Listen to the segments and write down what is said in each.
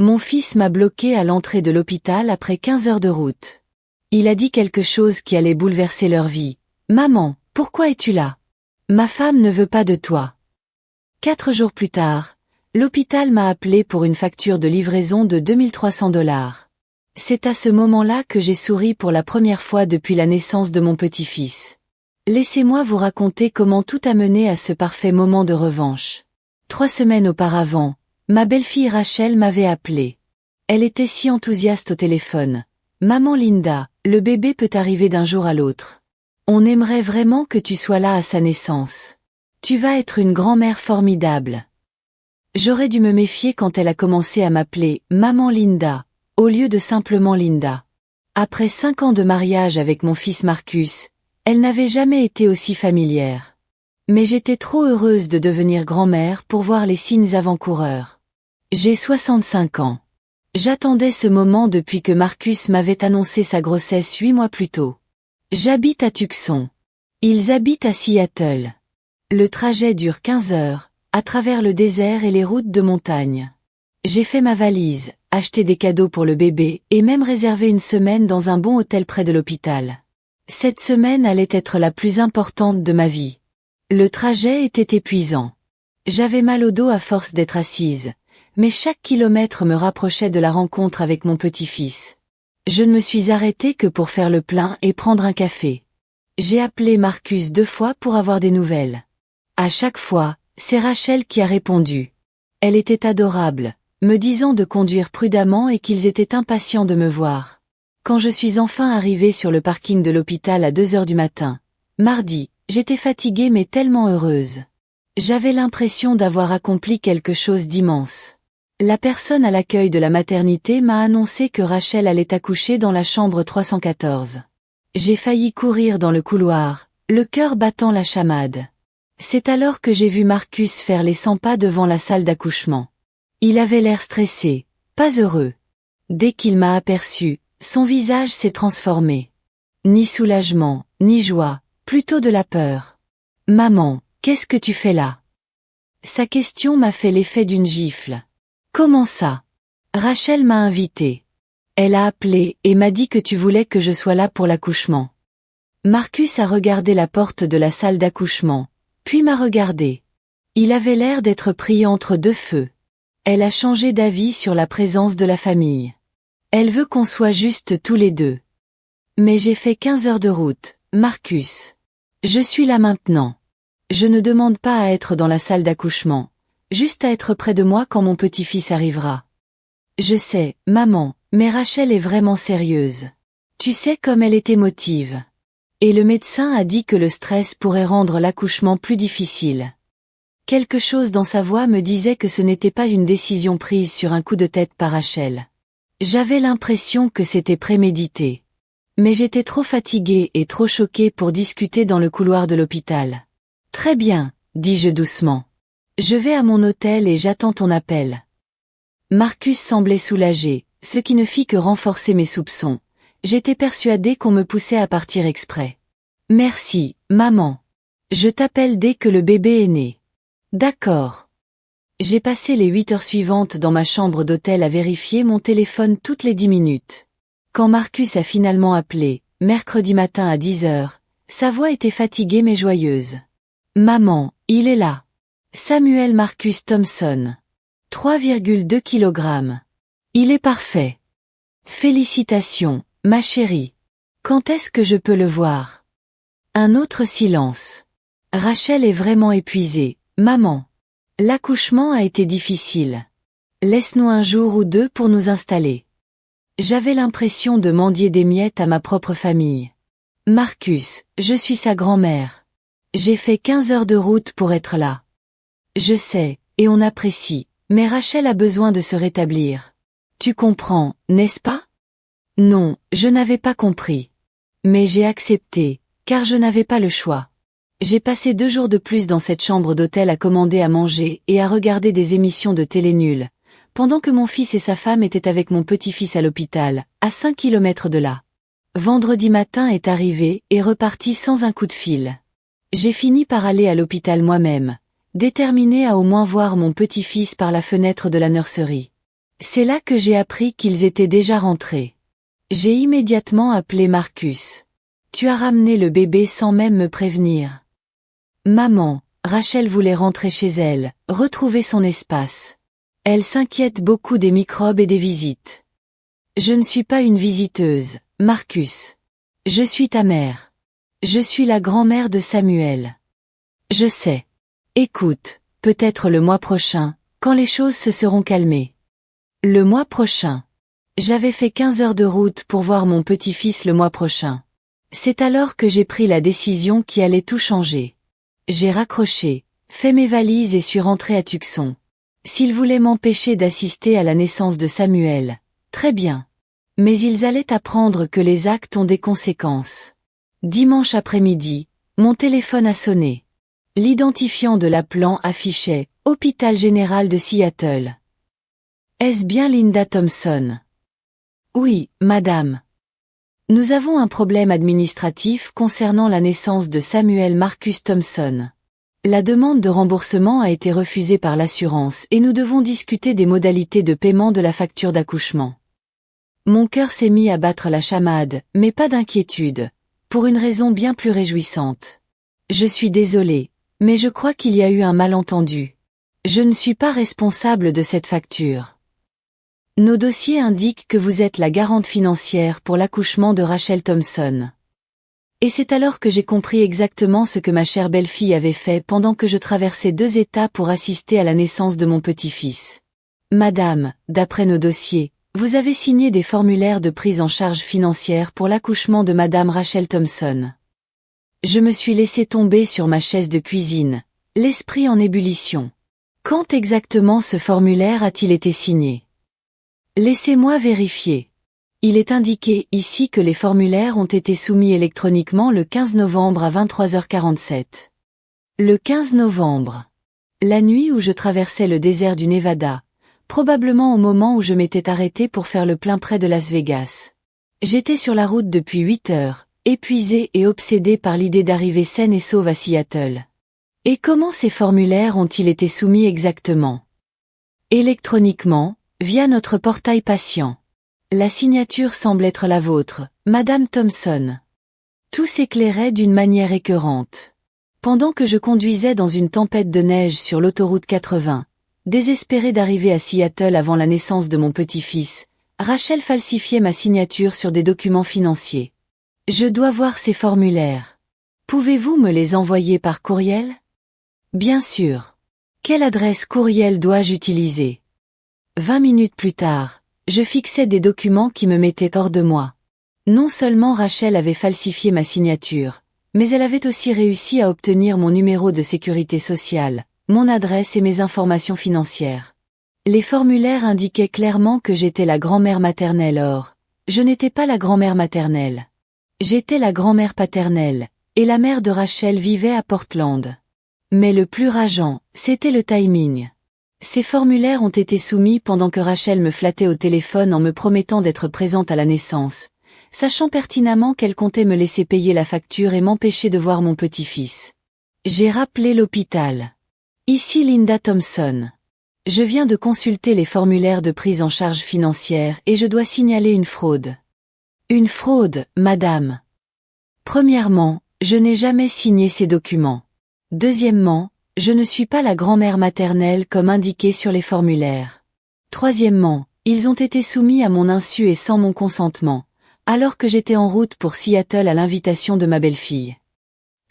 Mon fils m'a bloqué à l'entrée de l'hôpital après 15 heures de route. Il a dit quelque chose qui allait bouleverser leur vie. Maman, pourquoi es-tu là? Ma femme ne veut pas de toi. 4 jours plus tard, l'hôpital m'a appelé pour une facture de livraison de $2300. C'est à ce moment-là que j'ai souri pour la première fois depuis la naissance de mon petit-fils. Laissez-moi vous raconter comment tout a mené à ce parfait moment de revanche. 3 semaines auparavant, ma belle-fille Rachel m'avait appelé. Elle était si enthousiaste au téléphone. Maman Linda, le bébé peut arriver d'un jour à l'autre. On aimerait vraiment que tu sois là à sa naissance. Tu vas être une grand-mère formidable. J'aurais dû me méfier quand elle a commencé à m'appeler Maman Linda, au lieu de simplement Linda. Après 5 ans de mariage avec mon fils Marcus, elle n'avait jamais été aussi familière. Mais j'étais trop heureuse de devenir grand-mère pour voir les signes avant-coureurs. J'ai 65 ans. J'attendais ce moment depuis que Marcus m'avait annoncé sa grossesse 8 mois plus tôt. J'habite à Tucson. Ils habitent à Seattle. Le trajet dure 15 heures, à travers le désert et les routes de montagne. J'ai fait ma valise, acheté des cadeaux pour le bébé et même réservé une semaine dans un bon hôtel près de l'hôpital. Cette semaine allait être la plus importante de ma vie. Le trajet était épuisant. J'avais mal au dos à force d'être assise, mais chaque kilomètre me rapprochait de la rencontre avec mon petit-fils. Je ne me suis arrêtée que pour faire le plein et prendre un café. J'ai appelé Marcus 2 fois pour avoir des nouvelles. À chaque fois, c'est Rachel qui a répondu. Elle était adorable, me disant de conduire prudemment et qu'ils étaient impatients de me voir. Quand je suis enfin arrivée sur le parking de l'hôpital à 2 heures du matin, mardi, j'étais fatiguée mais tellement heureuse. J'avais l'impression d'avoir accompli quelque chose d'immense. La personne à l'accueil de la maternité m'a annoncé que Rachel allait accoucher dans la chambre 314. J'ai failli courir dans le couloir, le cœur battant la chamade. C'est alors que j'ai vu Marcus faire les 100 pas devant la salle d'accouchement. Il avait l'air stressé, pas heureux. Dès qu'il m'a aperçu, son visage s'est transformé. Ni soulagement, ni joie, plutôt de la peur. « Maman, qu'est-ce que tu fais là ?» Sa question m'a fait l'effet d'une gifle. « Comment ça ?» Rachel m'a invité. Elle a appelé et m'a dit que tu voulais que je sois là pour l'accouchement. Marcus a regardé la porte de la salle d'accouchement, puis m'a regardé. Il avait l'air d'être pris entre 2 feux. Elle a changé d'avis sur la présence de la famille. Elle veut qu'on soit juste tous les deux. Mais j'ai fait 15 heures de route, Marcus. Je suis là maintenant. Je ne demande pas à être dans la salle d'accouchement, juste à être près de moi quand mon petit-fils arrivera. Je sais, maman, mais Rachel est vraiment sérieuse. Tu sais comme elle est émotive. Et le médecin a dit que le stress pourrait rendre l'accouchement plus difficile. Quelque chose dans sa voix me disait que ce n'était pas une décision prise sur un coup de tête par Rachel. J'avais l'impression que c'était prémédité. Mais j'étais trop fatiguée et trop choquée pour discuter dans le couloir de l'hôpital. « Très bien, » dis-je doucement. « Je vais à mon hôtel et j'attends ton appel. » Marcus semblait soulagé, ce qui ne fit que renforcer mes soupçons. J'étais persuadée qu'on me poussait à partir exprès. « Merci, maman. Je t'appelle dès que le bébé est né. »« D'accord. » J'ai passé les 8 heures suivantes dans ma chambre d'hôtel à vérifier mon téléphone toutes les 10 minutes. Quand Marcus a finalement appelé, mercredi matin à 10 heures, sa voix était fatiguée mais joyeuse. « Maman, il est là. Samuel Marcus Thompson. 3,2 kg. Il est parfait. Félicitations, ma chérie. Quand est-ce que je peux le voir ?» Un autre silence. Rachel est vraiment épuisée, maman. L'accouchement a été difficile. Laisse-nous un jour ou 2 pour nous installer. J'avais l'impression de mendier des miettes à ma propre famille. Marcus, je suis sa grand-mère. J'ai fait 15 heures de route pour être là. Je sais, et on apprécie, mais Rachel a besoin de se rétablir. Tu comprends, n'est-ce pas? Non, je n'avais pas compris. Mais j'ai accepté, car je n'avais pas le choix. J'ai passé 2 jours de plus dans cette chambre d'hôtel à commander à manger et à regarder des émissions de télé nulles, pendant que mon fils et sa femme étaient avec mon petit-fils à l'hôpital, à 5 kilomètres de là. Vendredi matin est arrivé et reparti sans un coup de fil. J'ai fini par aller à l'hôpital moi-même, déterminée à au moins voir mon petit-fils par la fenêtre de la nurserie. C'est là que j'ai appris qu'ils étaient déjà rentrés. J'ai immédiatement appelé Marcus. Tu as ramené le bébé sans même me prévenir. Maman, Rachel voulait rentrer chez elle, retrouver son espace. Elle s'inquiète beaucoup des microbes et des visites. Je ne suis pas une visiteuse, Marcus. Je suis ta mère. Je suis la grand-mère de Samuel. Je sais. Écoute, peut-être le mois prochain, quand les choses se seront calmées. Le mois prochain. J'avais fait 15 heures de route pour voir mon petit-fils le mois prochain. C'est alors que j'ai pris la décision qui allait tout changer. J'ai raccroché, fait mes valises et suis rentré à Tucson. S'ils voulaient m'empêcher d'assister à la naissance de Samuel, très bien. Mais ils allaient apprendre que les actes ont des conséquences. Dimanche après-midi, mon téléphone a sonné. L'identifiant de l'appelant affichait « Hôpital général de Seattle ». Est-ce bien Linda Thompson? Oui, madame. Nous avons un problème administratif concernant la naissance de Samuel Marcus Thompson. La demande de remboursement a été refusée par l'assurance et nous devons discuter des modalités de paiement de la facture d'accouchement. Mon cœur s'est mis à battre la chamade, mais pas d'inquiétude, pour une raison bien plus réjouissante. Je suis désolée, mais je crois qu'il y a eu un malentendu. Je ne suis pas responsable de cette facture. Nos dossiers indiquent que vous êtes la garante financière pour l'accouchement de Rachel Thompson. Et c'est alors que j'ai compris exactement ce que ma chère belle-fille avait fait pendant que je traversais 2 États pour assister à la naissance de mon petit-fils. Madame, d'après nos dossiers, vous avez signé des formulaires de prise en charge financière pour l'accouchement de Madame Rachel Thompson. Je me suis laissé tomber sur ma chaise de cuisine, l'esprit en ébullition. Quand exactement ce formulaire a-t-il été signé? Laissez-moi vérifier. Il est indiqué ici que les formulaires ont été soumis électroniquement le 15 novembre à 23h47. Le 15 novembre. La nuit où je traversais le désert du Nevada, probablement au moment où je m'étais arrêté pour faire le plein près de Las Vegas. J'étais sur la route depuis 8 heures, épuisé et obsédé par l'idée d'arriver saine et sauve à Seattle. Et comment ces formulaires ont-ils été soumis exactement? Électroniquement, via notre portail patient. La signature semble être la vôtre, Madame Thompson. Tout s'éclairait d'une manière écœurante. Pendant que je conduisais dans une tempête de neige sur l'autoroute 80, désespéré d'arriver à Seattle avant la naissance de mon petit-fils, Rachel falsifiait ma signature sur des documents financiers. Je dois voir ces formulaires. Pouvez-vous me les envoyer par courriel? Bien sûr. Quelle adresse courriel dois-je utiliser? 20 minutes plus tard, je fixais des documents qui me mettaient hors de moi. Non seulement Rachel avait falsifié ma signature, mais elle avait aussi réussi à obtenir mon numéro de sécurité sociale, mon adresse et mes informations financières. Les formulaires indiquaient clairement que j'étais la grand-mère maternelle. Or, je n'étais pas la grand-mère maternelle. J'étais la grand-mère paternelle, et la mère de Rachel vivait à Portland. Mais le plus rageant, c'était le timing. Ces formulaires ont été soumis pendant que Rachel me flattait au téléphone en me promettant d'être présente à la naissance, sachant pertinemment qu'elle comptait me laisser payer la facture et m'empêcher de voir mon petit-fils. J'ai rappelé l'hôpital. Ici Linda Thompson. Je viens de consulter les formulaires de prise en charge financière et je dois signaler une fraude. Une fraude, madame. Premièrement, je n'ai jamais signé ces documents. Deuxièmement, je ne suis pas la grand-mère maternelle comme indiqué sur les formulaires. Troisièmement, ils ont été soumis à mon insu et sans mon consentement, alors que j'étais en route pour Seattle à l'invitation de ma belle-fille.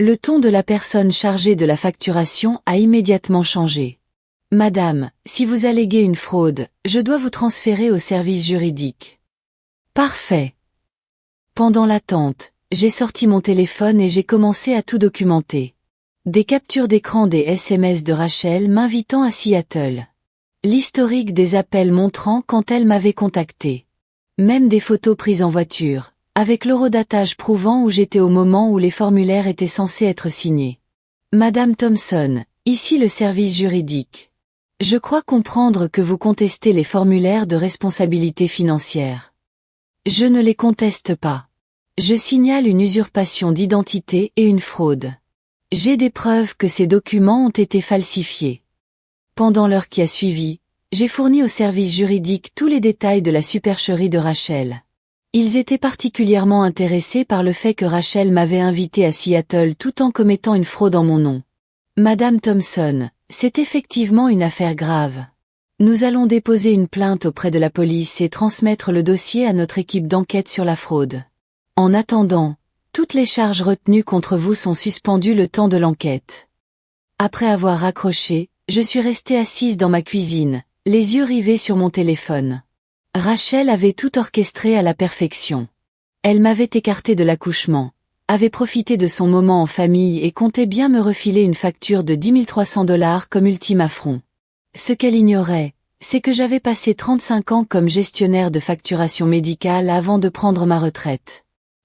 Le ton de la personne chargée de la facturation a immédiatement changé. Madame, si vous alléguez une fraude, je dois vous transférer au service juridique. Parfait. Pendant l'attente, j'ai sorti mon téléphone et j'ai commencé à tout documenter. Des captures d'écran des SMS de Rachel m'invitant à Seattle. L'historique des appels montrant quand elle m'avait contacté. Même des photos prises en voiture, avec l'horodatage prouvant où j'étais au moment où les formulaires étaient censés être signés. Madame Thompson, ici le service juridique. Je crois comprendre que vous contestez les formulaires de responsabilité financière. Je ne les conteste pas. Je signale une usurpation d'identité et une fraude. J'ai des preuves que ces documents ont été falsifiés. Pendant l'heure qui a suivi, j'ai fourni au service juridique tous les détails de la supercherie de Rachel. Ils étaient particulièrement intéressés par le fait que Rachel m'avait invité à Seattle tout en commettant une fraude en mon nom. Madame Thompson, c'est effectivement une affaire grave. Nous allons déposer une plainte auprès de la police et transmettre le dossier à notre équipe d'enquête sur la fraude. En attendant, toutes les charges retenues contre vous sont suspendues le temps de l'enquête. Après avoir raccroché, je suis restée assise dans ma cuisine, les yeux rivés sur mon téléphone. Rachel avait tout orchestré à la perfection. Elle m'avait écarté de l'accouchement, avait profité de son moment en famille et comptait bien me refiler une facture de 10 300 $ comme ultime affront. Ce qu'elle ignorait, c'est que j'avais passé 35 ans comme gestionnaire de facturation médicale avant de prendre ma retraite.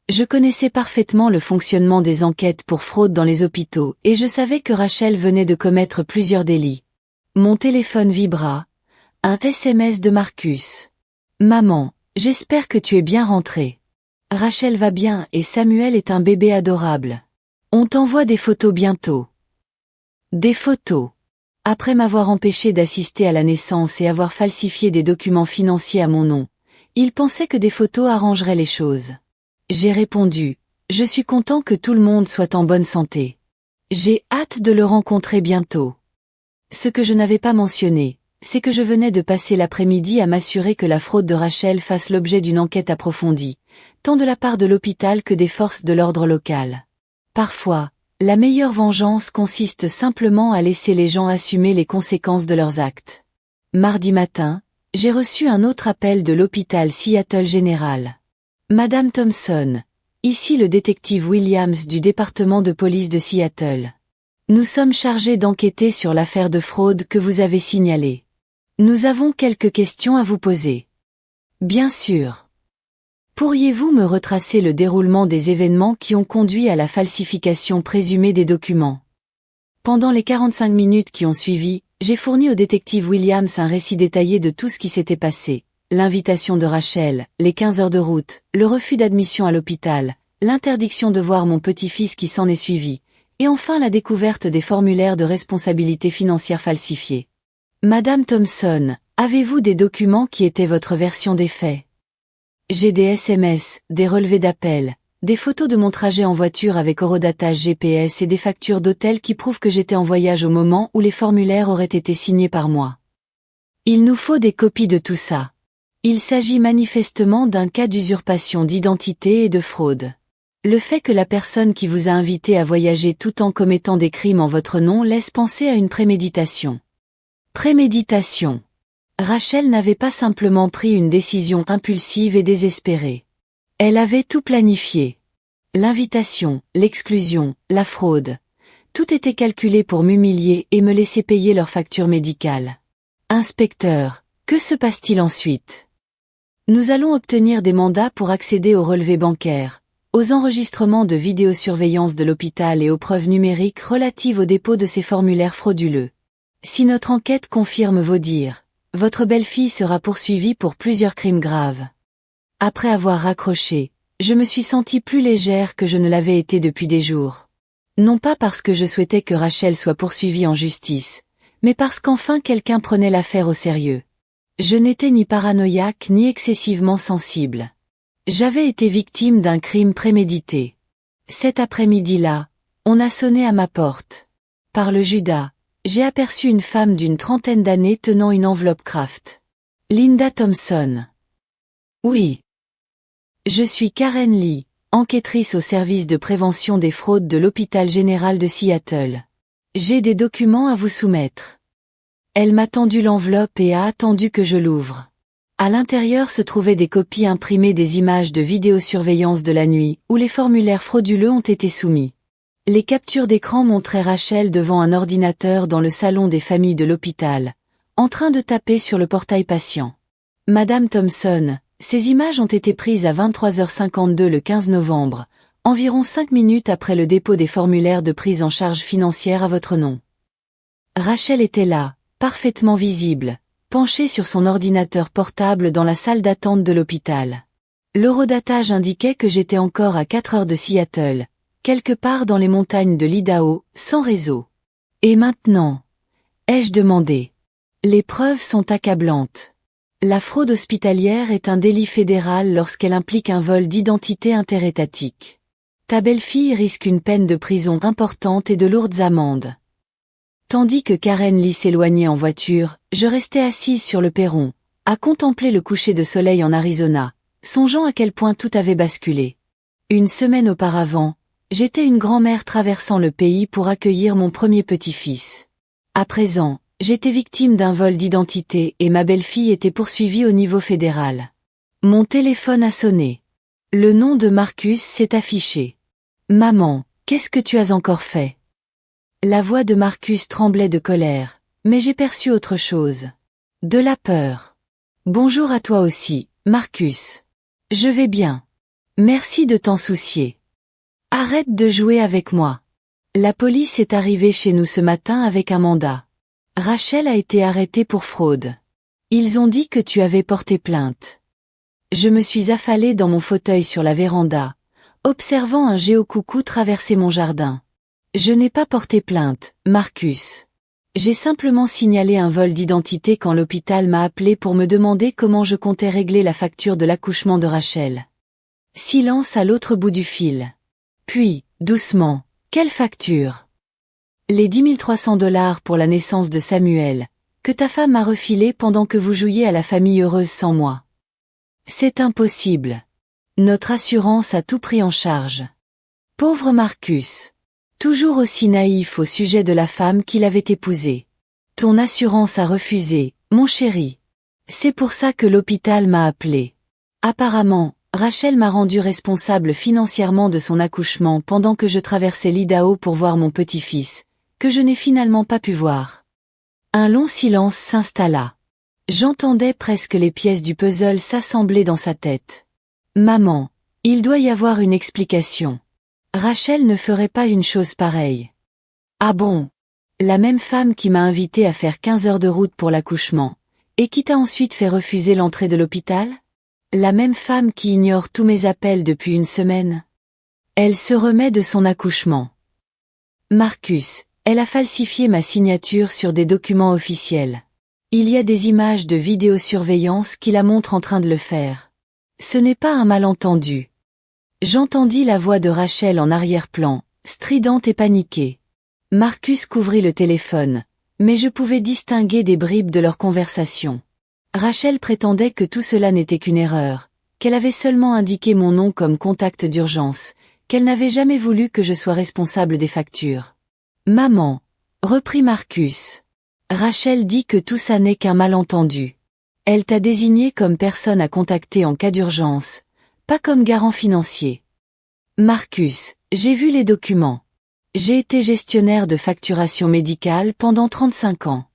Je connaissais parfaitement le fonctionnement des enquêtes pour fraude dans les hôpitaux et je savais que Rachel venait de commettre plusieurs délits. Mon téléphone vibra. Un SMS de Marcus. Maman, j'espère que tu es bien rentrée. Rachel va bien et Samuel est un bébé adorable. On t'envoie des photos bientôt. Des photos. Après m'avoir empêché d'assister à la naissance et avoir falsifié des documents financiers à mon nom, il pensait que des photos arrangeraient les choses. J'ai répondu, je suis content que tout le monde soit en bonne santé. J'ai hâte de le rencontrer bientôt. Ce que je n'avais pas mentionné, c'est que je venais de passer l'après-midi à m'assurer que la fraude de Rachel fasse l'objet d'une enquête approfondie, tant de la part de l'hôpital que des forces de l'ordre local. Parfois, la meilleure vengeance consiste simplement à laisser les gens assumer les conséquences de leurs actes. Mardi matin, j'ai reçu un autre appel de l'hôpital Seattle General. Madame Thompson, ici le détective Williams du département de police de Seattle. Nous sommes chargés d'enquêter sur l'affaire de fraude que vous avez signalée. Nous avons quelques questions à vous poser. Bien sûr. Pourriez-vous me retracer le déroulement des événements qui ont conduit à la falsification présumée des documents? Pendant les 45 minutes qui ont suivi, j'ai fourni au détective Williams un récit détaillé de tout ce qui s'était passé. L'invitation de Rachel, les 15 heures de route, le refus d'admission à l'hôpital, l'interdiction de voir mon petit-fils qui s'en est suivi, et enfin la découverte des formulaires de responsabilité financière falsifiés. Madame Thompson, avez-vous des documents qui étaient votre version des faits? J'ai des SMS, des relevés d'appels, des photos de mon trajet en voiture avec horodatage GPS et des factures d'hôtel qui prouvent que j'étais en voyage au moment où les formulaires auraient été signés par moi. Il nous faut des copies de tout ça. Il s'agit manifestement d'un cas d'usurpation d'identité et de fraude. Le fait que la personne qui vous a invité à voyager tout en commettant des crimes en votre nom laisse penser à une préméditation. Préméditation. Rachel n'avait pas simplement pris une décision impulsive et désespérée. Elle avait tout planifié. L'invitation, l'exclusion, la fraude. Tout était calculé pour m'humilier et me laisser payer leur facture médicale. Inspecteur, que se passe-t-il ensuite? Nous allons obtenir des mandats pour accéder aux relevés bancaires, aux enregistrements de vidéosurveillance de l'hôpital et aux preuves numériques relatives au dépôt de ces formulaires frauduleux. Si notre enquête confirme vos dires, votre belle-fille sera poursuivie pour plusieurs crimes graves. Après avoir raccroché, je me suis sentie plus légère que je ne l'avais été depuis des jours. Non pas parce que je souhaitais que Rachel soit poursuivie en justice, mais parce qu'enfin quelqu'un prenait l'affaire au sérieux. Je n'étais ni paranoïaque ni excessivement sensible. J'avais été victime d'un crime prémédité. Cet après-midi-là, on a sonné à ma porte. Par le Judas, j'ai aperçu une femme d'une trentaine d'années tenant une enveloppe Kraft. Linda Thompson. Oui. Je suis Karen Lee, enquêtrice au service de prévention des fraudes de l'hôpital général de Seattle. J'ai des documents à vous soumettre. Elle m'a tendu l'enveloppe et a attendu que je l'ouvre. À l'intérieur se trouvaient des copies imprimées des images de vidéosurveillance de la nuit où les formulaires frauduleux ont été soumis. Les captures d'écran montraient Rachel devant un ordinateur dans le salon des familles de l'hôpital, en train de taper sur le portail patient. Madame Thompson, ces images ont été prises à 23h52 le 15 novembre, environ 5 minutes après le dépôt des formulaires de prise en charge financière à votre nom. Rachel était là, parfaitement visible, penchée sur son ordinateur portable dans la salle d'attente de l'hôpital. L'horodatage indiquait que j'étais encore à 4 heures de Seattle, quelque part dans les montagnes de l'Idaho, sans réseau. Et maintenant? Ai-je demandé. Les preuves sont accablantes. La fraude hospitalière est un délit fédéral lorsqu'elle implique un vol d'identité interétatique. Ta belle-fille risque une peine de prison importante et de lourdes amendes. Tandis que Karen Lee s'éloignait en voiture, je restais assise sur le perron, à contempler le coucher de soleil en Arizona, songeant à quel point tout avait basculé. Une semaine auparavant, j'étais une grand-mère traversant le pays pour accueillir mon premier petit-fils. À présent, j'étais victime d'un vol d'identité et ma belle-fille était poursuivie au niveau fédéral. Mon téléphone a sonné. Le nom de Marcus s'est affiché. Maman, qu'est-ce que tu as encore fait? La voix de Marcus tremblait de colère, mais j'ai perçu autre chose. De la peur. Bonjour à toi aussi, Marcus. Je vais bien. Merci de t'en soucier. Arrête de jouer avec moi. La police est arrivée chez nous ce matin avec un mandat. Rachel a été arrêtée pour fraude. Ils ont dit que tu avais porté plainte. Je me suis affalée dans mon fauteuil sur la véranda, observant un géocoucou traverser mon jardin. Je n'ai pas porté plainte, Marcus. J'ai simplement signalé un vol d'identité quand l'hôpital m'a appelé pour me demander comment je comptais régler la facture de l'accouchement de Rachel. Silence à l'autre bout du fil. Puis, doucement, quelle facture? Les 10 300 $ pour la naissance de Samuel, que ta femme m'a refilé pendant que vous jouiez à la famille heureuse sans moi. C'est impossible. Notre assurance a tout pris en charge. Pauvre Marcus. Toujours aussi naïf au sujet de la femme qu'il avait épousée. Ton assurance a refusé, mon chéri. C'est pour ça que l'hôpital m'a appelé. Apparemment, Rachel m'a rendu responsable financièrement de son accouchement pendant que je traversais l'Idaho pour voir mon petit-fils, que je n'ai finalement pas pu voir. Un long silence s'installa. J'entendais presque les pièces du puzzle s'assembler dans sa tête. Maman, il doit y avoir une explication. Rachel ne ferait pas une chose pareille. Ah bon? La même femme qui m'a invité à faire 15 heures de route pour l'accouchement, et qui t'a ensuite fait refuser l'entrée de l'hôpital? La même femme qui ignore tous mes appels depuis une semaine? Elle se remet de son accouchement. Marcus, elle a falsifié ma signature sur des documents officiels. Il y a des images de vidéosurveillance qui la montrent en train de le faire. Ce n'est pas un malentendu. J'entendis la voix de Rachel en arrière-plan, stridente et paniquée. Marcus couvrit le téléphone, mais je pouvais distinguer des bribes de leur conversation. Rachel prétendait que tout cela n'était qu'une erreur, qu'elle avait seulement indiqué mon nom comme contact d'urgence, qu'elle n'avait jamais voulu que je sois responsable des factures. Maman, reprit Marcus. Rachel dit que tout ça n'est qu'un malentendu. Elle t'a désigné comme personne à contacter en cas d'urgence, pas comme garant financier. Marcus, j'ai vu les documents. J'ai été gestionnaire de facturation médicale pendant 35 ans.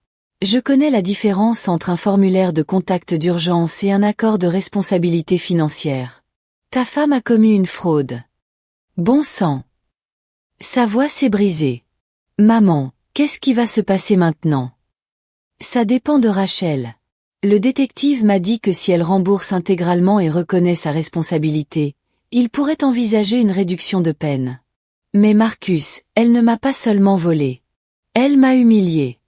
Je connais la différence entre un formulaire de contact d'urgence et un accord de responsabilité financière. Ta femme a commis une fraude. Bon sang. Sa voix s'est brisée. Maman, qu'est-ce qui va se passer maintenant? Ça dépend de Rachel. Le détective m'a dit que si elle rembourse intégralement et reconnaît sa responsabilité, il pourrait envisager une réduction de peine. Mais Marcus, elle ne m'a pas seulement volé. Elle m'a humilié.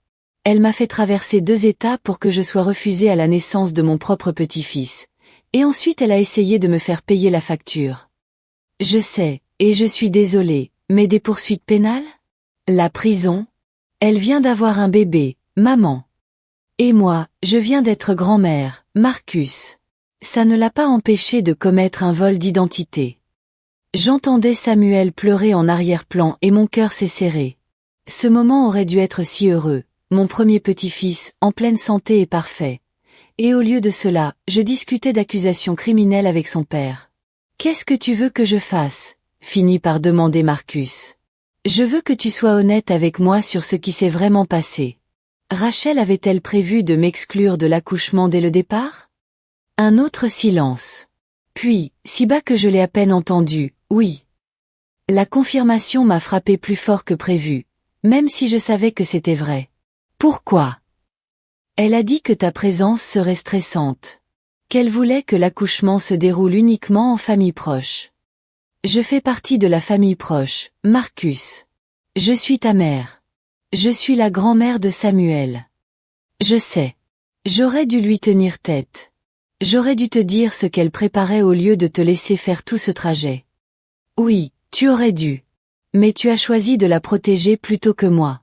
Elle m'a fait traverser 2 États pour que je sois refusée à la naissance de mon propre petit-fils, et ensuite elle a essayé de me faire payer la facture. Je sais, et je suis désolée, mais des poursuites pénales? La prison? Elle vient d'avoir un bébé, maman. Et moi, je viens d'être grand-mère, Marcus. Ça ne l'a pas empêché de commettre un vol d'identité. J'entendais Samuel pleurer en arrière-plan et mon cœur s'est serré. Ce moment aurait dû être si heureux, mon premier petit-fils, en pleine santé et parfait. Et au lieu de cela, je discutais d'accusations criminelles avec son père. Qu'est-ce que tu veux que je fasse? Finit par demander Marcus. Je veux que tu sois honnête avec moi sur ce qui s'est vraiment passé. Rachel avait-elle prévu de m'exclure de l'accouchement dès le départ? Un autre silence. Puis, si bas que je l'ai à peine entendu, oui. La confirmation m'a frappé plus fort que prévu, même si je savais que c'était vrai. Pourquoi? Elle a dit que ta présence serait stressante. Qu'elle voulait que l'accouchement se déroule uniquement en famille proche. Je fais partie de la famille proche, Marcus. Je suis ta mère. Je suis la grand-mère de Samuel. Je sais. J'aurais dû lui tenir tête. J'aurais dû te dire ce qu'elle préparait au lieu de te laisser faire tout ce trajet. Oui, tu aurais dû. Mais tu as choisi de la protéger plutôt que moi.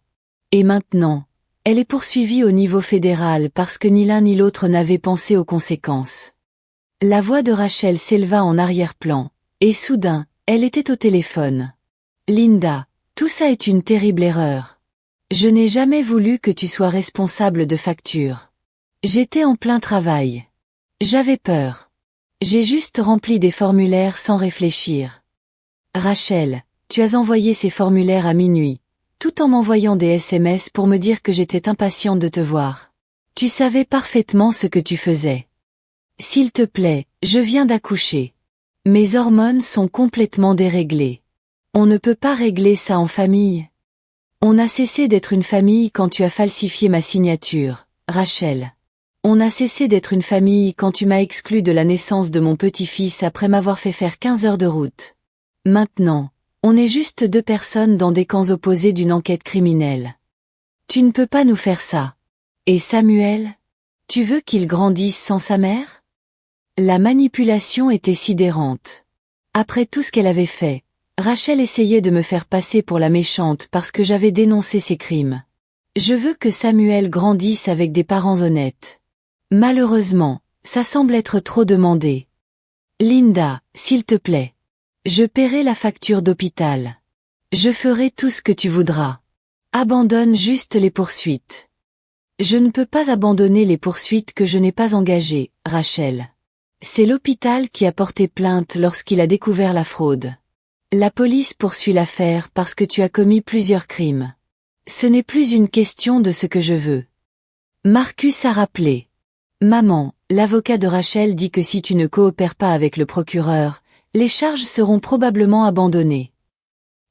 Et maintenant, elle est poursuivie au niveau fédéral parce que ni l'un ni l'autre n'avaient pensé aux conséquences. La voix de Rachel s'éleva en arrière-plan, et soudain, elle était au téléphone. Linda, tout ça est une terrible erreur. Je n'ai jamais voulu que tu sois responsable de factures. J'étais en plein travail. J'avais peur. J'ai juste rempli des formulaires sans réfléchir. Rachel, tu as envoyé ces formulaires à minuit, tout en m'envoyant des SMS pour me dire que j'étais impatiente de te voir. Tu savais parfaitement ce que tu faisais. S'il te plaît, je viens d'accoucher. Mes hormones sont complètement déréglées. On ne peut pas régler ça en famille. On a cessé d'être une famille quand tu as falsifié ma signature, Rachel. On a cessé d'être une famille quand tu m'as exclu de la naissance de mon petit-fils après m'avoir fait faire 15 heures de route. Maintenant, on est juste deux personnes dans des camps opposés d'une enquête criminelle. Tu ne peux pas nous faire ça. Et Samuel? Tu veux qu'il grandisse sans sa mère? La manipulation était sidérante. Après tout ce qu'elle avait fait, Rachel essayait de me faire passer pour la méchante parce que j'avais dénoncé ses crimes. Je veux que Samuel grandisse avec des parents honnêtes. Malheureusement, ça semble être trop demandé. Linda, s'il te plaît. Je paierai la facture d'hôpital. Je ferai tout ce que tu voudras. Abandonne juste les poursuites. Je ne peux pas abandonner les poursuites que je n'ai pas engagées, Rachel. C'est l'hôpital qui a porté plainte lorsqu'il a découvert la fraude. La police poursuit l'affaire parce que tu as commis plusieurs crimes. Ce n'est plus une question de ce que je veux. Marcus a rappelé. Maman, l'avocat de Rachel dit que si tu ne coopères pas avec le procureur, les charges seront probablement abandonnées.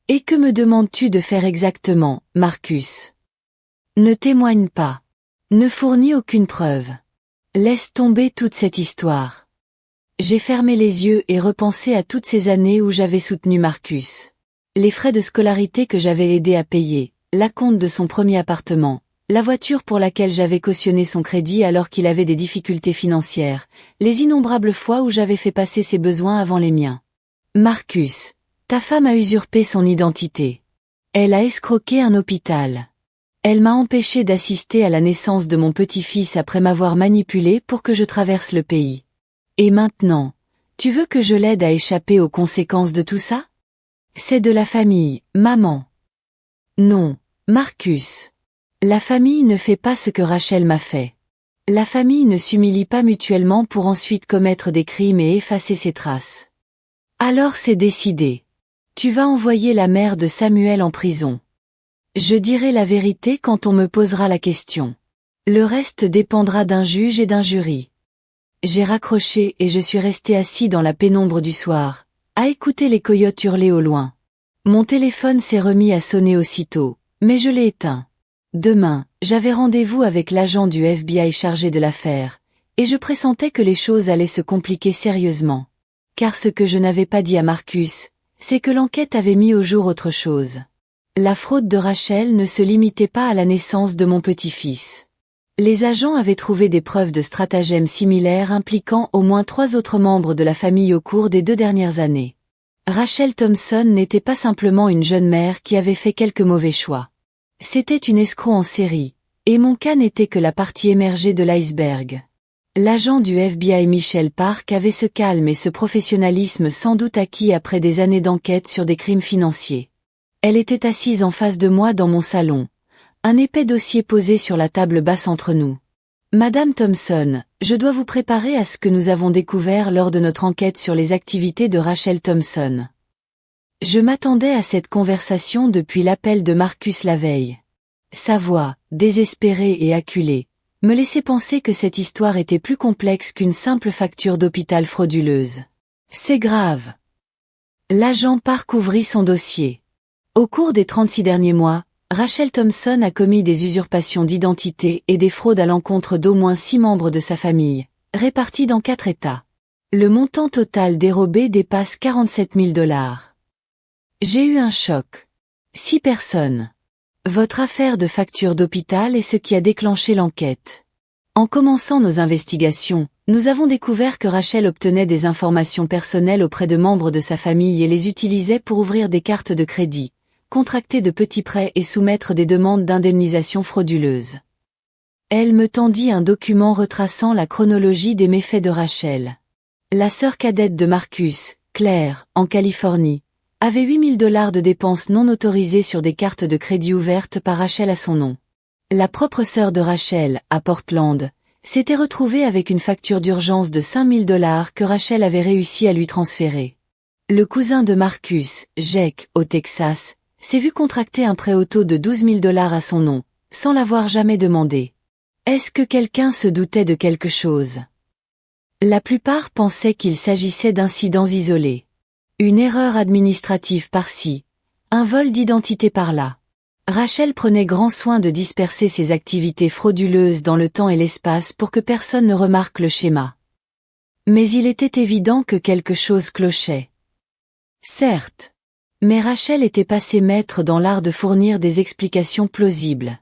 Et que me demandes-tu de faire exactement, Marcus? Ne témoigne pas. Ne fournis aucune preuve. Laisse tomber toute cette histoire. J'ai fermé les yeux et repensé à toutes ces années où j'avais soutenu Marcus. Les frais de scolarité que j'avais aidé à payer, l'acompte de son premier appartement, la voiture pour laquelle j'avais cautionné son crédit alors qu'il avait des difficultés financières, les innombrables fois où j'avais fait passer ses besoins avant les miens. Marcus, ta femme a usurpé son identité. Elle a escroqué un hôpital. Elle m'a empêché d'assister à la naissance de mon petit-fils après m'avoir manipulé pour que je traverse le pays. Et maintenant, tu veux que je l'aide à échapper aux conséquences de tout ça? C'est de la famille, maman. Non, Marcus. La famille ne fait pas ce que Rachel m'a fait. La famille ne s'humilie pas mutuellement pour ensuite commettre des crimes et effacer ses traces. Alors c'est décidé. Tu vas envoyer la mère de Samuel en prison. Je dirai la vérité quand on me posera la question. Le reste dépendra d'un juge et d'un jury. J'ai raccroché et je suis resté assis dans la pénombre du soir, à écouter les coyotes hurler au loin. Mon téléphone s'est remis à sonner aussitôt, mais je l'ai éteint. Demain, j'avais rendez-vous avec l'agent du FBI chargé de l'affaire, et je pressentais que les choses allaient se compliquer sérieusement. Car ce que je n'avais pas dit à Marcus, c'est que l'enquête avait mis au jour autre chose. La fraude de Rachel ne se limitait pas à la naissance de mon petit-fils. Les agents avaient trouvé des preuves de stratagèmes similaires impliquant au moins 3 autres membres de la famille au cours des 2 dernières années. Rachel Thompson n'était pas simplement une jeune mère qui avait fait quelques mauvais choix. C'était une escroc en série, et mon cas n'était que la partie émergée de l'iceberg. L'agent du FBI Michel Park avait ce calme et ce professionnalisme sans doute acquis après des années d'enquête sur des crimes financiers. Elle était assise en face de moi dans mon salon. Un épais dossier posé sur la table basse entre nous. Madame Thompson, je dois vous préparer à ce que nous avons découvert lors de notre enquête sur les activités de Rachel Thompson. Je m'attendais à cette conversation depuis l'appel de Marcus la veille. Sa voix, désespérée et acculée, me laissait penser que cette histoire était plus complexe qu'une simple facture d'hôpital frauduleuse. C'est grave. L'agent Park ouvrit son dossier. Au cours des 36 derniers mois, Rachel Thompson a commis des usurpations d'identité et des fraudes à l'encontre d'au moins 6 membres de sa famille, répartis dans 4 États. Le montant total dérobé dépasse 47 000 $. J'ai eu un choc. 6 personnes. Votre affaire de facture d'hôpital est ce qui a déclenché l'enquête. En commençant nos investigations, nous avons découvert que Rachel obtenait des informations personnelles auprès de membres de sa famille et les utilisait pour ouvrir des cartes de crédit, contracter de petits prêts et soumettre des demandes d'indemnisation frauduleuses. Elle me tendit un document retraçant la chronologie des méfaits de Rachel. La sœur cadette de Marcus, Claire, en Californie, avait $8 000 de dépenses non autorisées sur des cartes de crédit ouvertes par Rachel à son nom. La propre sœur de Rachel, à Portland, s'était retrouvée avec une facture d'urgence de $5 000 que Rachel avait réussi à lui transférer. Le cousin de Marcus, Jake, au Texas, s'est vu contracter un prêt auto de $12 000 à son nom, sans l'avoir jamais demandé. Est-ce que quelqu'un se doutait de quelque chose? La plupart pensaient qu'il s'agissait d'incidents isolés. Une erreur administrative par-ci, un vol d'identité par-là. Rachel prenait grand soin de disperser ses activités frauduleuses dans le temps et l'espace pour que personne ne remarque le schéma. Mais il était évident que quelque chose clochait. Certes. Mais Rachel était passée maître dans l'art de fournir des explications plausibles.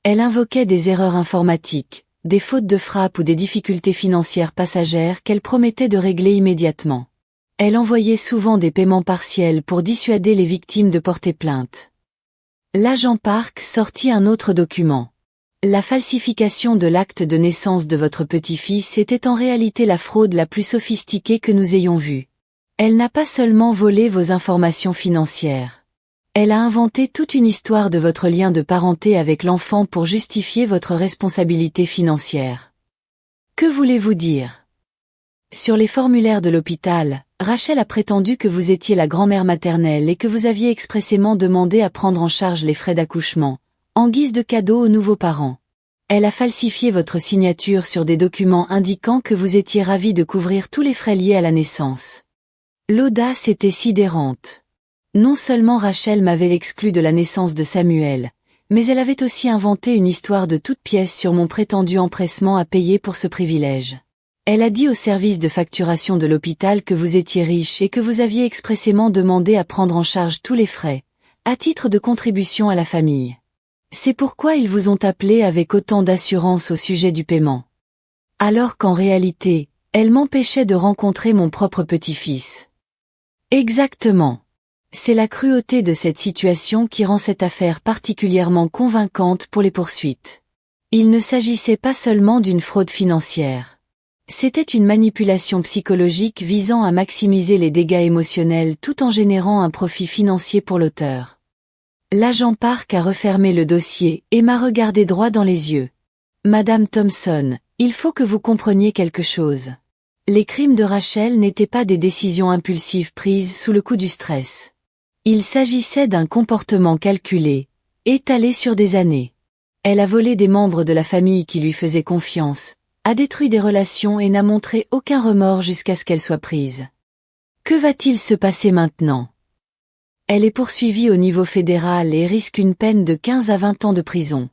Elle invoquait des erreurs informatiques, des fautes de frappe ou des difficultés financières passagères qu'elle promettait de régler immédiatement. Elle envoyait souvent des paiements partiels pour dissuader les victimes de porter plainte. L'agent Park sortit un autre document. La falsification de l'acte de naissance de votre petit-fils était en réalité la fraude la plus sophistiquée que nous ayons vue. Elle n'a pas seulement volé vos informations financières. Elle a inventé toute une histoire de votre lien de parenté avec l'enfant pour justifier votre responsabilité financière. Que voulez-vous dire? Sur les formulaires de l'hôpital, Rachel a prétendu que vous étiez la grand-mère maternelle et que vous aviez expressément demandé à prendre en charge les frais d'accouchement, en guise de cadeau aux nouveaux parents. Elle a falsifié votre signature sur des documents indiquant que vous étiez ravi de couvrir tous les frais liés à la naissance. L'audace était sidérante. Non seulement Rachel m'avait exclu de la naissance de Samuel, mais elle avait aussi inventé une histoire de toutes pièces sur mon prétendu empressement à payer pour ce privilège. Elle a dit au service de facturation de l'hôpital que vous étiez riche et que vous aviez expressément demandé à prendre en charge tous les frais, à titre de contribution à la famille. C'est pourquoi ils vous ont appelé avec autant d'assurance au sujet du paiement. Alors qu'en réalité, elle m'empêchait de rencontrer mon propre petit-fils. Exactement. C'est la cruauté de cette situation qui rend cette affaire particulièrement convaincante pour les poursuites. Il ne s'agissait pas seulement d'une fraude financière. C'était une manipulation psychologique visant à maximiser les dégâts émotionnels tout en générant un profit financier pour l'auteur. L'agent Park a refermé le dossier et m'a regardé droit dans les yeux. Madame Thompson, il faut que vous compreniez quelque chose. Les crimes de Rachel n'étaient pas des décisions impulsives prises sous le coup du stress. Il s'agissait d'un comportement calculé, étalé sur des années. Elle a volé des membres de la famille qui lui faisaient confiance, a détruit des relations et n'a montré aucun remords jusqu'à ce qu'elle soit prise. Que va-t-il se passer maintenant? Elle est poursuivie au niveau fédéral et risque une peine de 15 à 20 ans de prison.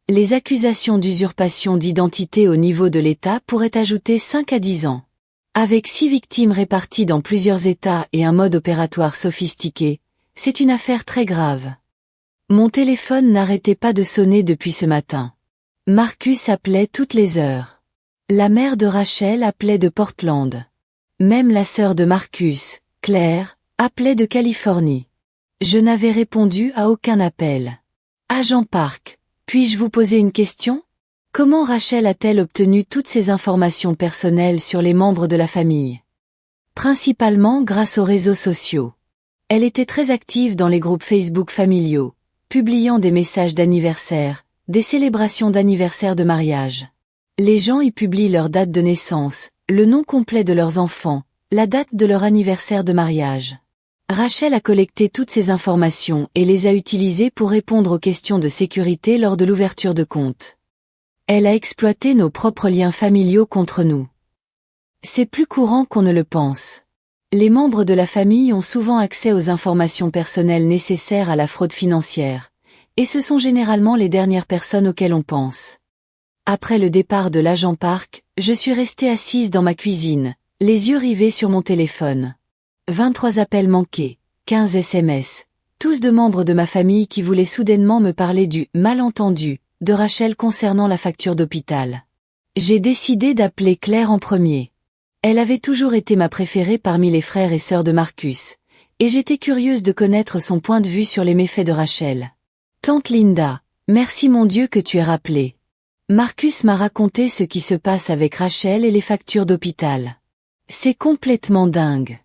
Les accusations d'usurpation d'identité au niveau de l'État pourraient ajouter 5 à 10 ans. Avec 6 victimes réparties dans plusieurs États et un mode opératoire sophistiqué, c'est une affaire très grave. Mon téléphone n'arrêtait pas de sonner depuis ce matin. Marcus appelait toutes les heures. La mère de Rachel appelait de Portland. Même la sœur de Marcus, Claire, appelait de Californie. Je n'avais répondu à aucun appel. Agent Park, puis-je vous poser une question? Comment Rachel a-t-elle obtenu toutes ces informations personnelles sur les membres de la famille? Principalement grâce aux réseaux sociaux. Elle était très active dans les groupes Facebook familiaux, publiant des messages d'anniversaire, des célébrations d'anniversaire de mariage. Les gens y publient leur date de naissance, le nom complet de leurs enfants, la date de leur anniversaire de mariage. Rachel a collecté toutes ces informations et les a utilisées pour répondre aux questions de sécurité lors de l'ouverture de compte. Elle a exploité nos propres liens familiaux contre nous. C'est plus courant qu'on ne le pense. Les membres de la famille ont souvent accès aux informations personnelles nécessaires à la fraude financière, et ce sont généralement les dernières personnes auxquelles on pense. Après le départ de l'agent Park, je suis restée assise dans ma cuisine, les yeux rivés sur mon téléphone. 23 appels manqués, 15 SMS, tous de membres de ma famille qui voulaient soudainement me parler du « malentendu » de Rachel concernant la facture d'hôpital. J'ai décidé d'appeler Claire en premier. Elle avait toujours été ma préférée parmi les frères et sœurs de Marcus, et j'étais curieuse de connaître son point de vue sur les méfaits de Rachel. Tante Linda, merci mon Dieu que tu es rappelée. Marcus m'a raconté ce qui se passe avec Rachel et les factures d'hôpital. C'est complètement dingue.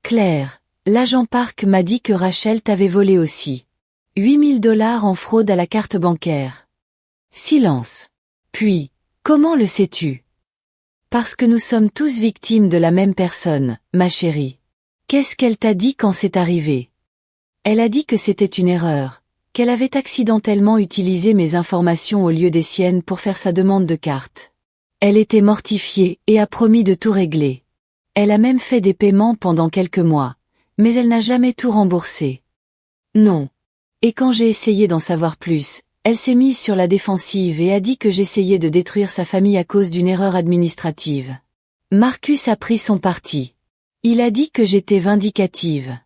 Claire, l'agent Park m'a dit que Rachel t'avait volé aussi. 8 000 $ en fraude à la carte bancaire. Silence. Puis, comment le sais-tu? Parce que nous sommes tous victimes de la même personne, ma chérie. Qu'est-ce qu'elle t'a dit quand c'est arrivé? Elle a dit que c'était une erreur, qu'elle avait accidentellement utilisé mes informations au lieu des siennes pour faire sa demande de carte. Elle était mortifiée et a promis de tout régler. Elle a même fait des paiements pendant quelques mois, mais elle n'a jamais tout remboursé. Non. Et quand j'ai essayé d'en savoir plus, elle s'est mise sur la défensive et a dit que j'essayais de détruire sa famille à cause d'une erreur administrative. Marcus a pris son parti. Il a dit que j'étais vindicative.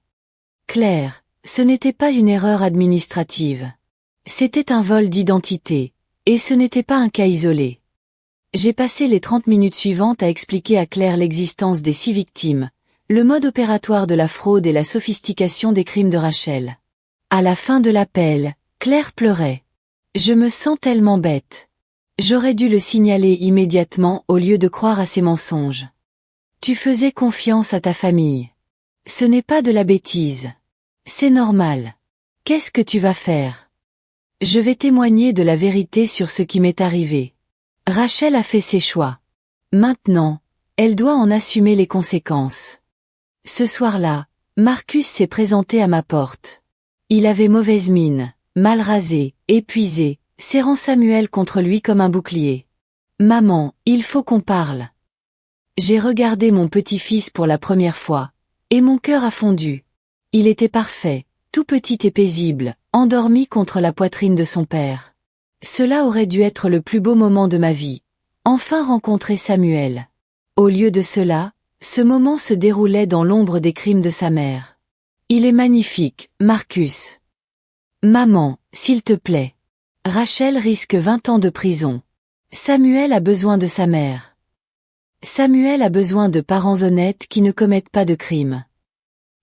Claire, ce n'était pas une erreur administrative. C'était un vol d'identité, et ce n'était pas un cas isolé. J'ai passé les 30 minutes suivantes à expliquer à Claire l'existence des 6 victimes, le mode opératoire de la fraude et la sophistication des crimes de Rachel. À la fin de l'appel, Claire pleurait. Je me sens tellement bête. J'aurais dû le signaler immédiatement au lieu de croire à ses mensonges. Tu faisais confiance à ta famille. Ce n'est pas de la bêtise. C'est normal. Qu'est-ce que tu vas faire? Je vais témoigner de la vérité sur ce qui m'est arrivé. Rachel a fait ses choix. Maintenant, elle doit en assumer les conséquences. Ce soir-là, Marcus s'est présenté à ma porte. Il avait mauvaise mine, mal rasé, épuisé, serrant Samuel contre lui comme un bouclier. Maman, il faut qu'on parle. J'ai regardé mon petit-fils pour la première fois, et mon cœur a fondu. Il était parfait, tout petit et paisible, endormi contre la poitrine de son père. Cela aurait dû être le plus beau moment de ma vie. Enfin rencontrer Samuel. Au lieu de cela, ce moment se déroulait dans l'ombre des crimes de sa mère. Il est magnifique, Marcus. Maman, s'il te plaît. Rachel risque 20 ans de prison. Samuel a besoin de sa mère. Samuel a besoin de parents honnêtes qui ne commettent pas de crimes.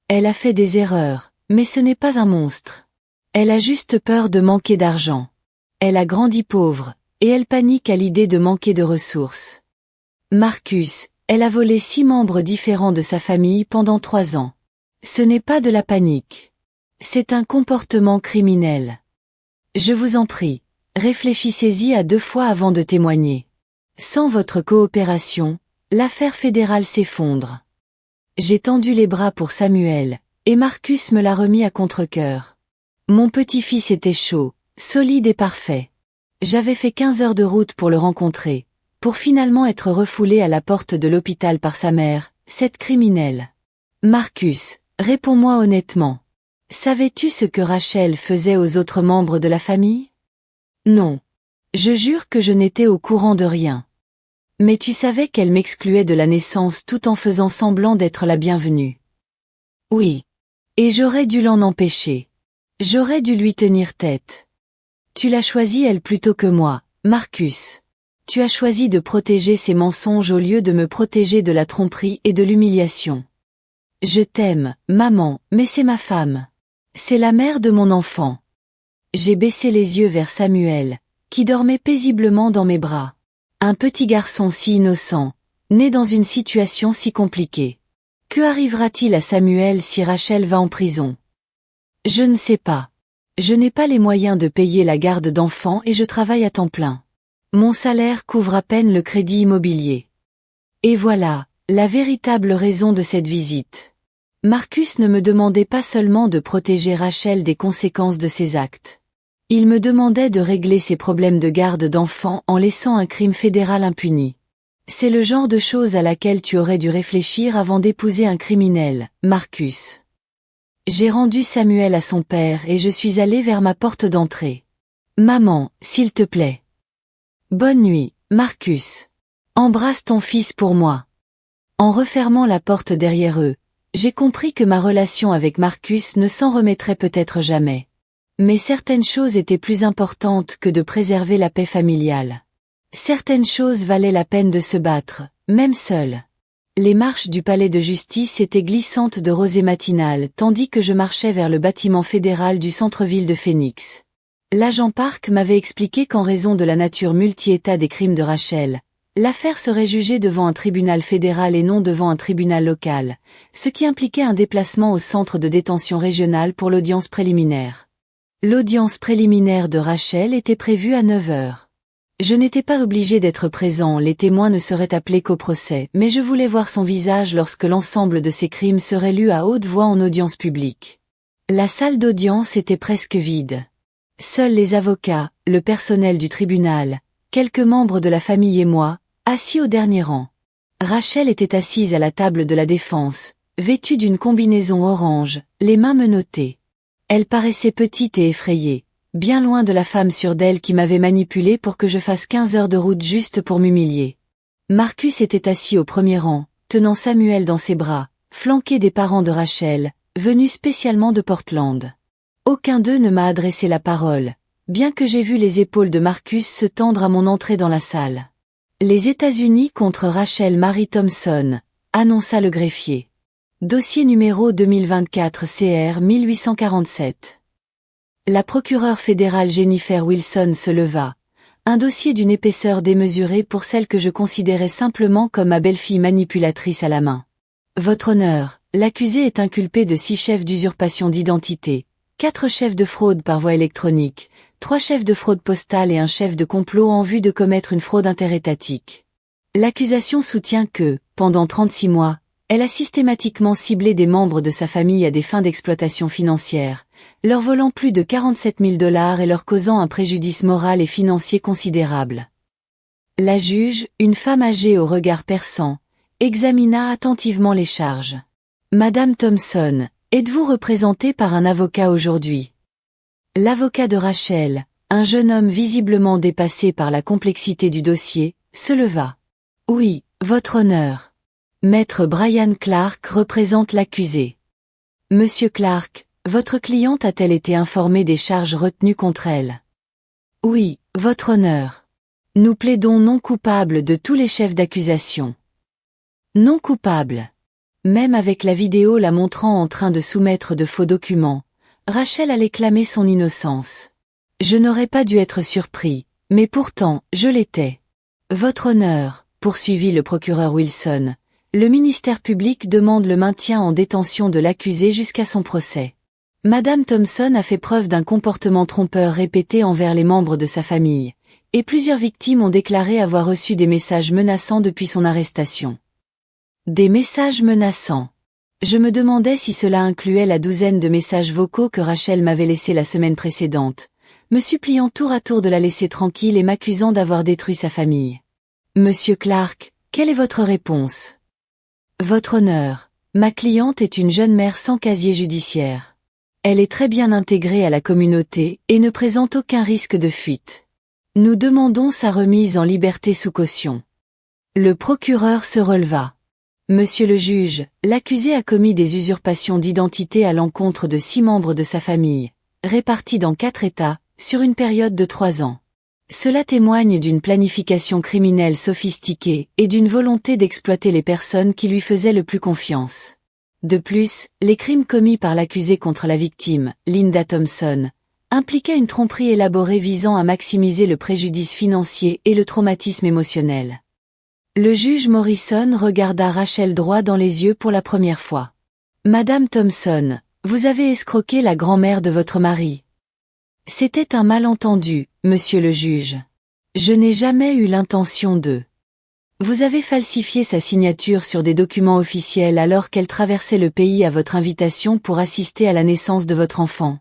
Elle a fait des erreurs, mais ce n'est pas un monstre. Elle a juste peur de manquer d'argent. Elle a grandi pauvre, et elle panique à l'idée de manquer de ressources. Marcus, elle a volé 6 membres différents de sa famille pendant 3 ans. Ce n'est pas de la panique. C'est un comportement criminel. Je vous en prie, réfléchissez-y à 2 fois avant de témoigner. Sans votre coopération, l'affaire fédérale s'effondre. J'ai tendu les bras pour Samuel, et Marcus me l'a remis à contre-cœur. Mon petit-fils était chaud, solide et parfait. J'avais fait 15 heures de route pour le rencontrer, pour finalement être refoulé à la porte de l'hôpital par sa mère, cette criminelle. Marcus, réponds-moi honnêtement. Savais-tu ce que Rachel faisait aux autres membres de la famille? Non. Je jure que je n'étais au courant de rien. Mais tu savais qu'elle m'excluait de la naissance tout en faisant semblant d'être la bienvenue. Oui. Et j'aurais dû l'en empêcher. J'aurais dû lui tenir tête. Tu l'as choisie elle plutôt que moi, Marcus. Tu as choisi de protéger ses mensonges au lieu de me protéger de la tromperie et de l'humiliation. Je t'aime, maman, mais c'est ma femme. C'est la mère de mon enfant. J'ai baissé les yeux vers Samuel, qui dormait paisiblement dans mes bras. Un petit garçon si innocent, né dans une situation si compliquée. Que arrivera-t-il à Samuel si Rachel va en prison? Je ne sais pas. Je n'ai pas les moyens de payer la garde d'enfants et je travaille à temps plein. Mon salaire couvre à peine le crédit immobilier. Et voilà, la véritable raison de cette visite. Marcus ne me demandait pas seulement de protéger Rachel des conséquences de ses actes. Il me demandait de régler ses problèmes de garde d'enfants en laissant un crime fédéral impuni. C'est le genre de chose à laquelle tu aurais dû réfléchir avant d'épouser un criminel, Marcus. J'ai rendu Samuel à son père et je suis allée vers ma porte d'entrée. Maman, s'il te plaît. Bonne nuit, Marcus. Embrasse ton fils pour moi. En refermant la porte derrière eux, j'ai compris que ma relation avec Marcus ne s'en remettrait peut-être jamais. Mais certaines choses étaient plus importantes que de préserver la paix familiale. Certaines choses valaient la peine de se battre, même seule. Les marches du palais de justice étaient glissantes de rosée matinale tandis que je marchais vers le bâtiment fédéral du centre-ville de Phoenix. L'agent Park m'avait expliqué qu'en raison de la nature multi-état des crimes de Rachel, l'affaire serait jugée devant un tribunal fédéral et non devant un tribunal local, ce qui impliquait un déplacement au centre de détention régional pour l'audience préliminaire. L'audience préliminaire de Rachel était prévue à 9 heures. Je n'étais pas obligé d'être présent, les témoins ne seraient appelés qu'au procès, mais je voulais voir son visage lorsque l'ensemble de ses crimes serait lu à haute voix en audience publique. La salle d'audience était presque vide. Seuls les avocats, le personnel du tribunal, quelques membres de la famille et moi, assis au dernier rang. Rachel était assise à la table de la défense, vêtue d'une combinaison orange, les mains menottées. Elle paraissait petite et effrayée, bien loin de la femme sûre d'elle qui m'avait manipulée pour que je fasse 15 heures de route juste pour m'humilier. Marcus était assis au premier rang, tenant Samuel dans ses bras, flanqué des parents de Rachel, venus spécialement de Portland. Aucun d'eux ne m'a adressé la parole, bien que j'ai vu les épaules de Marcus se tendre à mon entrée dans la salle. Les États-Unis contre Rachel Marie Thompson, annonça le greffier. Dossier numéro 2024 CR 1847. La procureure fédérale Jennifer Wilson se leva, un dossier d'une épaisseur démesurée pour celle que je considérais simplement comme ma belle-fille manipulatrice à la main. Votre honneur, l'accusé est inculpé de 6 chefs d'usurpation d'identité, 4 chefs de fraude par voie électronique, 3 chefs de fraude postale et un chef de complot en vue de commettre une fraude interétatique. L'accusation soutient que, pendant 36 mois, elle a systématiquement ciblé des membres de sa famille à des fins d'exploitation financière, leur volant plus de 47 000 $ et leur causant un préjudice moral et financier considérable. La juge, une femme âgée au regard perçant, examina attentivement les charges. Madame Thompson, êtes-vous représentée par un avocat aujourd'hui? L'avocat de Rachel, un jeune homme visiblement dépassé par la complexité du dossier, se leva. Oui, votre honneur. Maître Brian Clark représente l'accusé. Monsieur Clark, votre cliente a-t-elle été informée des charges retenues contre elle? Oui, votre honneur. Nous plaidons non coupable de tous les chefs d'accusation. Non coupable. Même avec la vidéo la montrant en train de soumettre de faux documents, Rachel allait clamer son innocence. Je n'aurais pas dû être surpris, mais pourtant, je l'étais. Votre honneur, poursuivit le procureur Wilson, le ministère public demande le maintien en détention de l'accusé jusqu'à son procès. Madame Thompson a fait preuve d'un comportement trompeur répété envers les membres de sa famille, et plusieurs victimes ont déclaré avoir reçu des messages menaçants depuis son arrestation. Des messages menaçants. Je me demandais si cela incluait la douzaine de messages vocaux que Rachel m'avait laissés la semaine précédente, me suppliant tour à tour de la laisser tranquille et m'accusant d'avoir détruit sa famille. Monsieur Clark, quelle est votre réponse? Votre honneur, ma cliente est une jeune mère sans casier judiciaire. Elle est très bien intégrée à la communauté et ne présente aucun risque de fuite. Nous demandons sa remise en liberté sous caution. Le procureur se releva. Monsieur le juge, l'accusé a commis des usurpations d'identité à l'encontre de 6 membres de sa famille, répartis dans 4 États, sur une période de 3 ans. Cela témoigne d'une planification criminelle sophistiquée et d'une volonté d'exploiter les personnes qui lui faisaient le plus confiance. De plus, les crimes commis par l'accusé contre la victime, Linda Thompson, impliquaient une tromperie élaborée visant à maximiser le préjudice financier et le traumatisme émotionnel. Le juge Morrison regarda Rachel droit dans les yeux pour la première fois. Madame Thompson, vous avez escroqué la grand-mère de votre mari. C'était un malentendu, monsieur le juge. Je n'ai jamais eu l'intention de... Vous avez falsifié sa signature sur des documents officiels alors qu'elle traversait le pays à votre invitation pour assister à la naissance de votre enfant.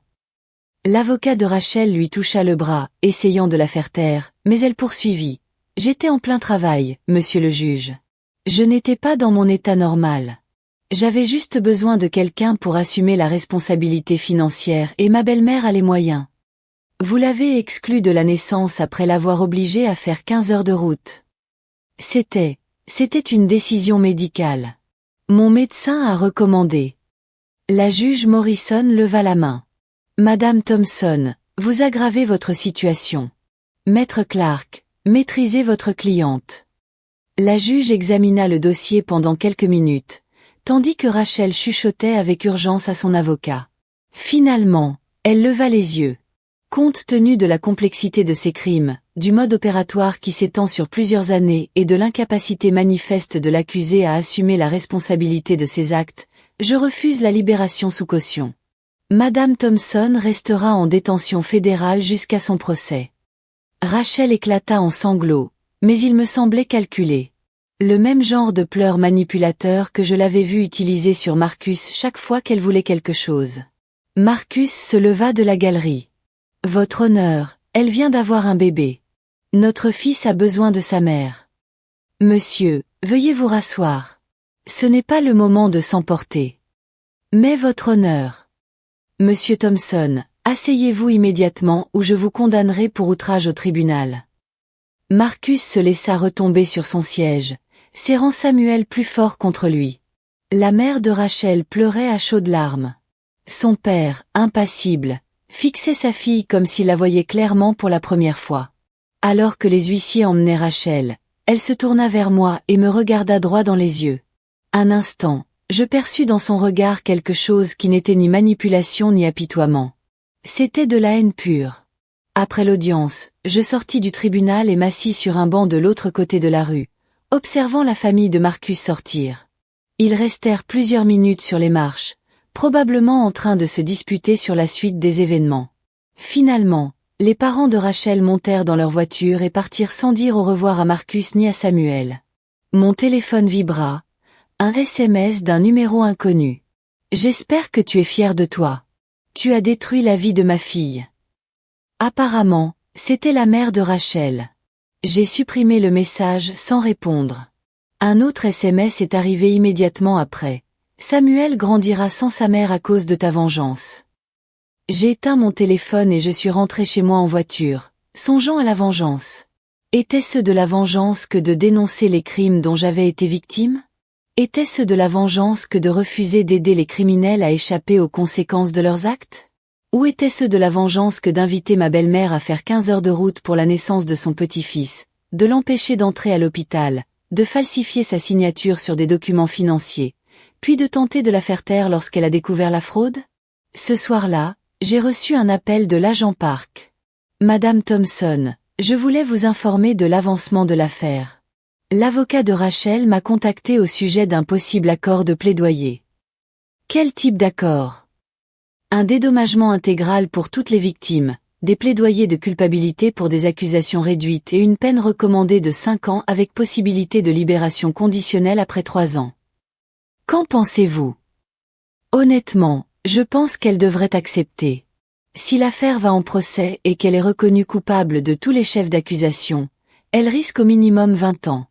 L'avocat de Rachel lui toucha le bras, essayant de la faire taire, mais elle poursuivit. J'étais en plein travail, monsieur le juge. Je n'étais pas dans mon état normal. J'avais juste besoin de quelqu'un pour assumer la responsabilité financière et ma belle-mère a les moyens. Vous l'avez exclu de la naissance après l'avoir obligé à faire 15 heures de route. C'était une décision médicale. Mon médecin a recommandé. La juge Morrison leva la main. Madame Thompson, vous aggravez votre situation. Maître Clark, Maîtrisez votre cliente. La juge examina le dossier pendant quelques minutes, tandis que Rachel chuchotait avec urgence à son avocat. Finalement, elle leva les yeux. Compte tenu de la complexité de ces crimes, du mode opératoire qui s'étend sur plusieurs années et de l'incapacité manifeste de l'accusé à assumer la responsabilité de ses actes, je refuse la libération sous caution. Madame Thompson restera en détention fédérale jusqu'à son procès. Rachel éclata en sanglots, mais il me semblait calculé. Le même genre de pleurs manipulateurs que je l'avais vu utiliser sur Marcus chaque fois qu'elle voulait quelque chose. Marcus se leva de la galerie. « Votre honneur, elle vient d'avoir un bébé. Notre fils a besoin de sa mère. Monsieur, veuillez vous rasseoir. Ce n'est pas le moment de s'emporter. Mais votre honneur. Monsieur Thompson, asseyez-vous immédiatement ou je vous condamnerai pour outrage au tribunal. » Marcus se laissa retomber sur son siège, serrant Samuel plus fort contre lui. La mère de Rachel pleurait à chaudes larmes. Son père, impassible, fixait sa fille comme s'il la voyait clairement pour la première fois. Alors que les huissiers emmenaient Rachel, elle se tourna vers moi et me regarda droit dans les yeux. Un instant, je perçus dans son regard quelque chose qui n'était ni manipulation ni apitoiement. C'était de la haine pure. Après l'audience, je sortis du tribunal et m'assis sur un banc de l'autre côté de la rue, observant la famille de Marcus sortir. Ils restèrent plusieurs minutes sur les marches, probablement en train de se disputer sur la suite des événements. Finalement, les parents de Rachel montèrent dans leur voiture et partirent sans dire au revoir à Marcus ni à Samuel. Mon téléphone vibra. Un SMS d'un numéro inconnu. « J'espère que tu es fier de toi. Tu as détruit la vie de ma fille. » Apparemment, c'était la mère de Rachel. J'ai supprimé le message sans répondre. Un autre SMS est arrivé immédiatement après. « Samuel grandira sans sa mère à cause de ta vengeance. » J'ai éteint mon téléphone et je suis rentré chez moi en voiture, songeant à la vengeance. Était-ce de la vengeance que de dénoncer les crimes dont j'avais été victime ? Était-ce de la vengeance que de refuser d'aider les criminels à échapper aux conséquences de leurs actes ? Ou était-ce de la vengeance que d'inviter ma belle-mère à faire 15 heures de route pour la naissance de son petit-fils, de l'empêcher d'entrer à l'hôpital, de falsifier sa signature sur des documents financiers, puis de tenter de la faire taire lorsqu'elle a découvert la fraude ? Ce soir-là, j'ai reçu un appel de l'agent Park. « Madame Thompson, je voulais vous informer de l'avancement de l'affaire. L'avocat de Rachel m'a contacté au sujet d'un possible accord de plaidoyer. » « Quel type d'accord ? » « Un dédommagement intégral pour toutes les victimes, des plaidoyers de culpabilité pour des accusations réduites et une peine recommandée de 5 ans avec possibilité de libération conditionnelle après 3 ans. Qu'en pensez-vous ? Honnêtement, je pense qu'elle devrait accepter. Si l'affaire va en procès et qu'elle est reconnue coupable de tous les chefs d'accusation, elle risque au minimum 20 ans.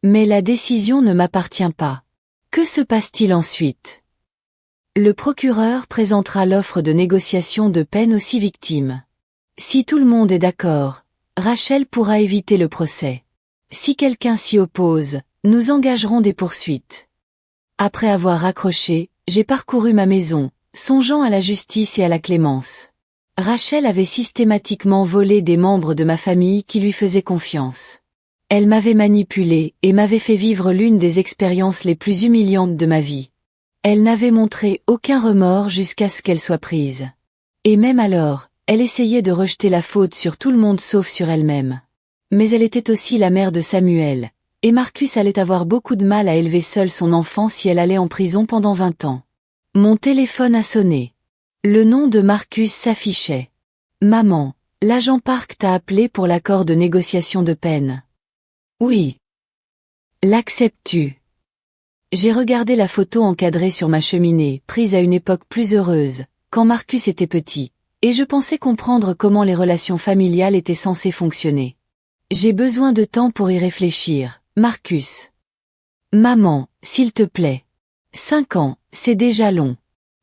Mais la décision ne m'appartient pas. Que se passe-t-il ensuite ? Le procureur présentera l'offre de négociation de peine aux 6 victimes. Si tout le monde est d'accord, Rachel pourra éviter le procès. Si quelqu'un s'y oppose, nous engagerons des poursuites. Après avoir raccroché, j'ai parcouru ma maison, songeant à la justice et à la clémence. Rachel avait systématiquement volé des membres de ma famille qui lui faisaient confiance. Elle m'avait manipulé et m'avait fait vivre l'une des expériences les plus humiliantes de ma vie. Elle n'avait montré aucun remords jusqu'à ce qu'elle soit prise. Et même alors, elle essayait de rejeter la faute sur tout le monde sauf sur elle-même. Mais elle était aussi la mère de Samuel, et Marcus allait avoir beaucoup de mal à élever seul son enfant si elle allait en prison pendant 20 ans. Mon téléphone a sonné. Le nom de Marcus s'affichait. « Maman, l'agent Park t'a appelé pour l'accord de négociation de peine. »« Oui. » »« L'acceptes-tu » J'ai regardé la photo encadrée sur ma cheminée, prise à une époque plus heureuse, quand Marcus était petit, et je pensais comprendre comment les relations familiales étaient censées fonctionner. J'ai besoin de temps pour y réfléchir, Marcus. Maman, s'il te plaît. 5 ans, c'est déjà long.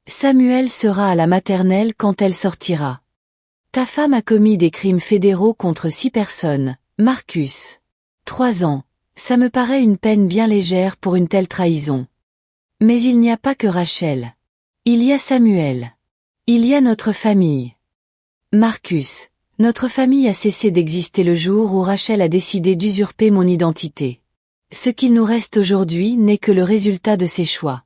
Samuel sera à la maternelle quand elle sortira. Ta femme a commis des crimes fédéraux contre 6 personnes, Marcus. 3 ans. Ça me paraît une peine bien légère pour une telle trahison. Mais il n'y a pas que Rachel. Il y a Samuel. Il y a notre famille. Marcus, Notre famille a cessé d'exister le jour où Rachel a décidé d'usurper mon identité. Ce qu'il nous reste aujourd'hui n'est que le résultat de ses choix.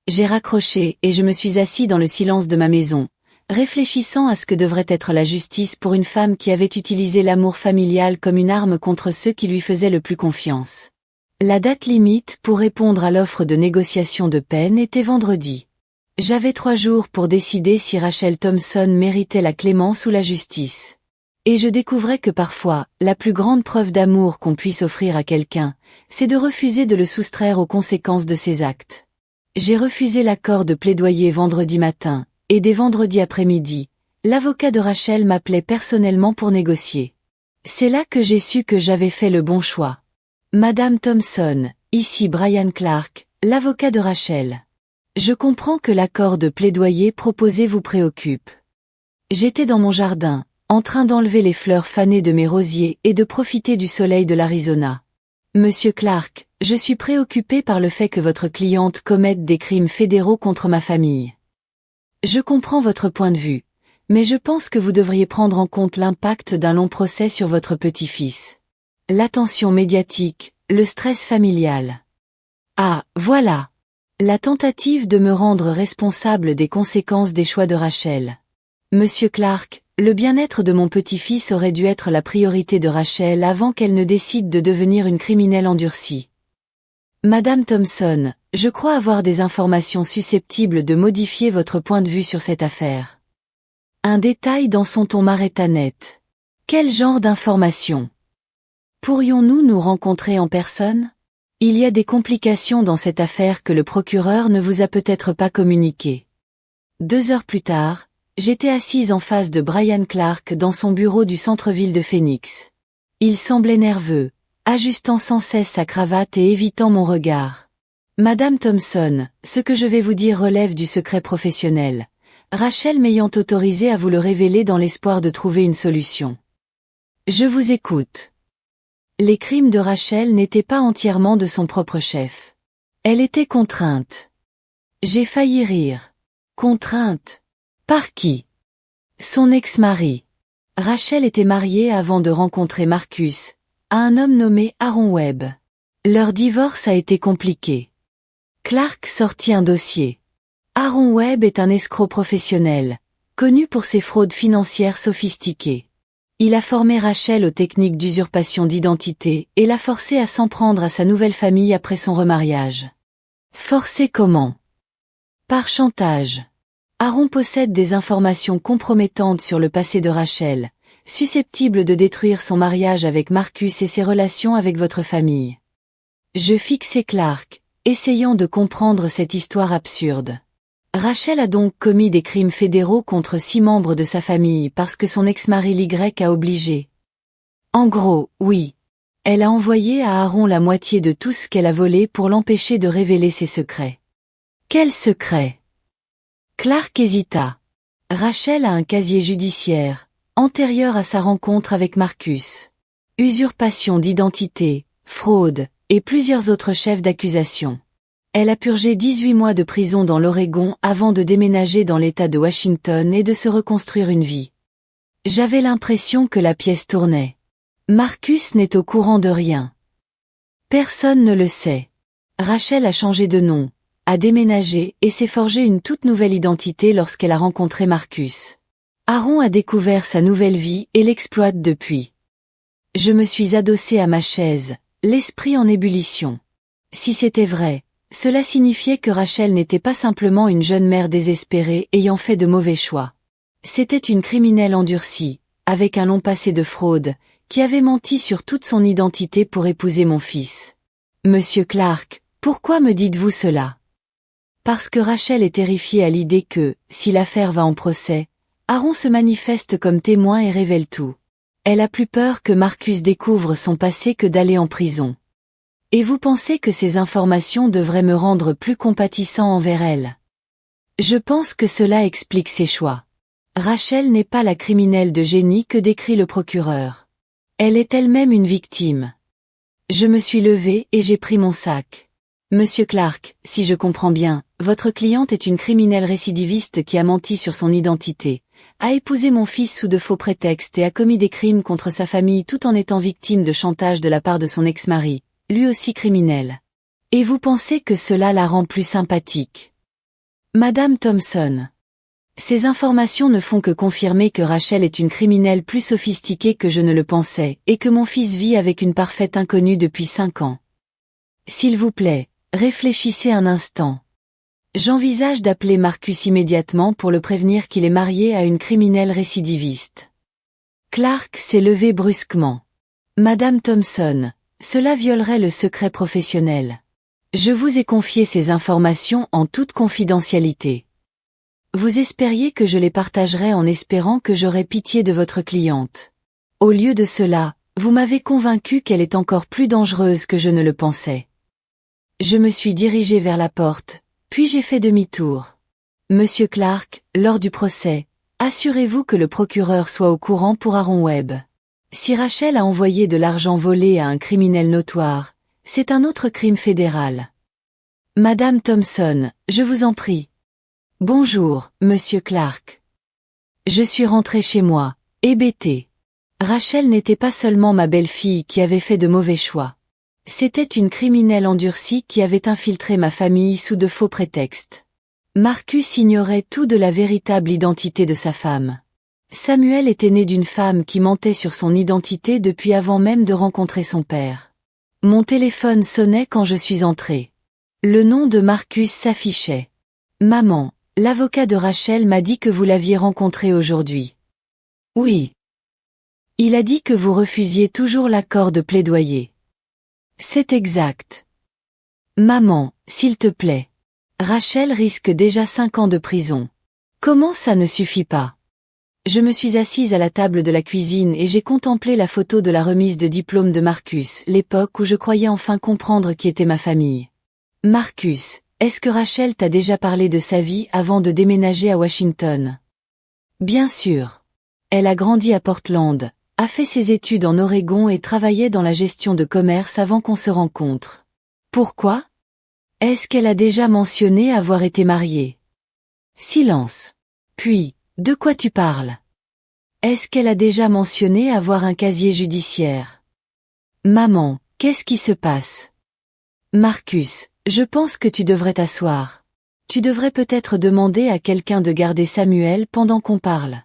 J'ai raccroché et je me suis assis dans le silence de ma maison, réfléchissant à ce que devrait être la justice pour une femme qui avait utilisé l'amour familial comme une arme contre ceux qui lui faisaient le plus confiance. La date limite pour répondre à l'offre de négociation de peine était vendredi. J'avais 3 jours pour décider si Rachel Thompson méritait la clémence ou la justice. Et je découvrais que parfois, la plus grande preuve d'amour qu'on puisse offrir à quelqu'un, c'est de refuser de le soustraire aux conséquences de ses actes. J'ai refusé l'accord de plaidoyer vendredi matin, et dès vendredi après-midi, l'avocat de Rachel m'appelait personnellement pour négocier. C'est là que j'ai su que j'avais fait le bon choix. Madame Thompson, ici Brian Clark, l'avocat de Rachel. Je comprends que l'accord de plaidoyer proposé vous préoccupe. J'étais dans mon jardin, en train d'enlever les fleurs fanées de mes rosiers et de profiter du soleil de l'Arizona. Monsieur Clark, je suis préoccupé par le fait que votre cliente commette des crimes fédéraux contre ma famille. Je comprends votre point de vue, mais je pense que vous devriez prendre en compte l'impact d'un long procès sur votre petit-fils. L'attention médiatique, le stress familial. Ah, voilà. La tentative de me rendre responsable des conséquences des choix de Rachel. Monsieur Clark, le bien-être de mon petit-fils aurait dû être la priorité de Rachel avant qu'elle ne décide de devenir une criminelle endurcie. Madame Thompson, je crois avoir des informations susceptibles de modifier votre point de vue sur cette affaire. Un détail dans son ton m'arrêta net. Quel genre d'informations? Pourrions-nous nous rencontrer en personne? Il y a des complications dans cette affaire que le procureur ne vous a peut-être pas communiquées. 2 heures plus tard, j'étais assise en face de Brian Clark dans son bureau du centre-ville de Phoenix. Il semblait nerveux, ajustant sans cesse sa cravate et évitant mon regard. Madame Thompson, ce que je vais vous dire relève du secret professionnel, Rachel m'ayant autorisé à vous le révéler dans l'espoir de trouver une solution. Je vous écoute. Les crimes de Rachel n'étaient pas entièrement de son propre chef. Elle était contrainte. J'ai failli rire. Contrainte? Par qui? Son ex-mari. Rachel était mariée avant de rencontrer Marcus, à un homme nommé Aaron Webb. Leur divorce a été compliqué. Clark sortit un dossier. Aaron Webb est un escroc professionnel, connu pour ses fraudes financières sophistiquées. Il a formé Rachel aux techniques d'usurpation d'identité et l'a forcée à s'en prendre à sa nouvelle famille après son remariage. Forcé comment? Par chantage. Aaron possède des informations compromettantes sur le passé de Rachel, susceptibles de détruire son mariage avec Marcus et ses relations avec votre famille. Je fixai Clark, essayant de comprendre cette histoire absurde. Rachel a donc commis des crimes fédéraux contre 6 membres de sa famille parce que son ex-mari Y a obligé. En gros, oui. Elle a envoyé à Aaron la moitié de tout ce qu'elle a volé pour l'empêcher de révéler ses secrets. Quels secrets? Clark hésita. Rachel a un casier judiciaire, antérieur à sa rencontre avec Marcus. Usurpation d'identité, fraude, et plusieurs autres chefs d'accusation. Elle a purgé 18 mois de prison dans l'Oregon avant de déménager dans l'État de Washington et de se reconstruire une vie. J'avais l'impression que la pièce tournait. Marcus n'est au courant de rien. Personne ne le sait. Rachel a changé de nom, a déménagé et s'est forgé une toute nouvelle identité lorsqu'elle a rencontré Marcus. Aaron a découvert sa nouvelle vie et l'exploite depuis. Je me suis adossée à ma chaise, l'esprit en ébullition. Si c'était vrai, cela signifiait que Rachel n'était pas simplement une jeune mère désespérée ayant fait de mauvais choix. C'était une criminelle endurcie, avec un long passé de fraude, qui avait menti sur toute son identité pour épouser mon fils. Monsieur Clark, pourquoi me dites-vous cela? Parce que Rachel est terrifiée à l'idée que, si l'affaire va en procès, Aaron se manifeste comme témoin et révèle tout. Elle a plus peur que Marcus découvre son passé que d'aller en prison. Et vous pensez que ces informations devraient me rendre plus compatissant envers elle? Je pense que cela explique ses choix. Rachel n'est pas la criminelle de génie que décrit le procureur. Elle est elle-même une victime. Je me suis levée et j'ai pris mon sac. Monsieur Clark, si je comprends bien, votre cliente est une criminelle récidiviste qui a menti sur son identité, a épousé mon fils sous de faux prétextes et a commis des crimes contre sa famille tout en étant victime de chantage de la part de son ex-mari, lui aussi criminel. Et vous pensez que cela la rend plus sympathique? Madame Thompson. Ces informations ne font que confirmer que Rachel est une criminelle plus sophistiquée que je ne le pensais, et que mon fils vit avec une parfaite inconnue depuis 5 ans. S'il vous plaît, réfléchissez un instant. J'envisage d'appeler Marcus immédiatement pour le prévenir qu'il est marié à une criminelle récidiviste. Clark s'est levé brusquement. Madame Thompson, cela violerait le secret professionnel. Je vous ai confié ces informations en toute confidentialité. Vous espériez que je les partagerais en espérant que j'aurais pitié de votre cliente. Au lieu de cela, vous m'avez convaincu qu'elle est encore plus dangereuse que je ne le pensais. Je me suis dirigé vers la porte, puis j'ai fait demi-tour. Monsieur Clark, lors du procès, assurez-vous que le procureur soit au courant pour Aaron Webb. Si Rachel a envoyé de l'argent volé à un criminel notoire, c'est un autre crime fédéral. Madame Thompson, je vous en prie. Bonjour, monsieur Clark. Je suis rentré chez moi, hébété. Rachel n'était pas seulement ma belle-fille qui avait fait de mauvais choix. C'était une criminelle endurcie qui avait infiltré ma famille sous de faux prétextes. Marcus ignorait tout de la véritable identité de sa femme. Samuel était né d'une femme qui mentait sur son identité depuis avant même de rencontrer son père. Mon téléphone sonnait quand je suis entré. Le nom de Marcus s'affichait. Maman, l'avocat de Rachel m'a dit que vous l'aviez rencontré aujourd'hui. Oui. Il a dit que vous refusiez toujours l'accord de plaidoyer. C'est exact. Maman, s'il te plaît. Rachel risque déjà 5 ans de prison. Comment ça ne suffit pas? Je me suis assise à la table de la cuisine et j'ai contemplé la photo de la remise de diplôme de Marcus, l'époque où je croyais enfin comprendre qui était ma famille. Marcus, est-ce que Rachel t'a déjà parlé de sa vie avant de déménager à Washington? Bien sûr. Elle a grandi à Portland, a fait ses études en Oregon et travaillait dans la gestion de commerce avant qu'on se rencontre. Pourquoi? Est-ce qu'elle a déjà mentionné avoir été mariée? Silence. Puis, de quoi tu parles? Est-ce qu'elle a déjà mentionné avoir un casier judiciaire? Maman, qu'est-ce qui se passe? Marcus, je pense que tu devrais t'asseoir. Tu devrais peut-être demander à quelqu'un de garder Samuel pendant qu'on parle.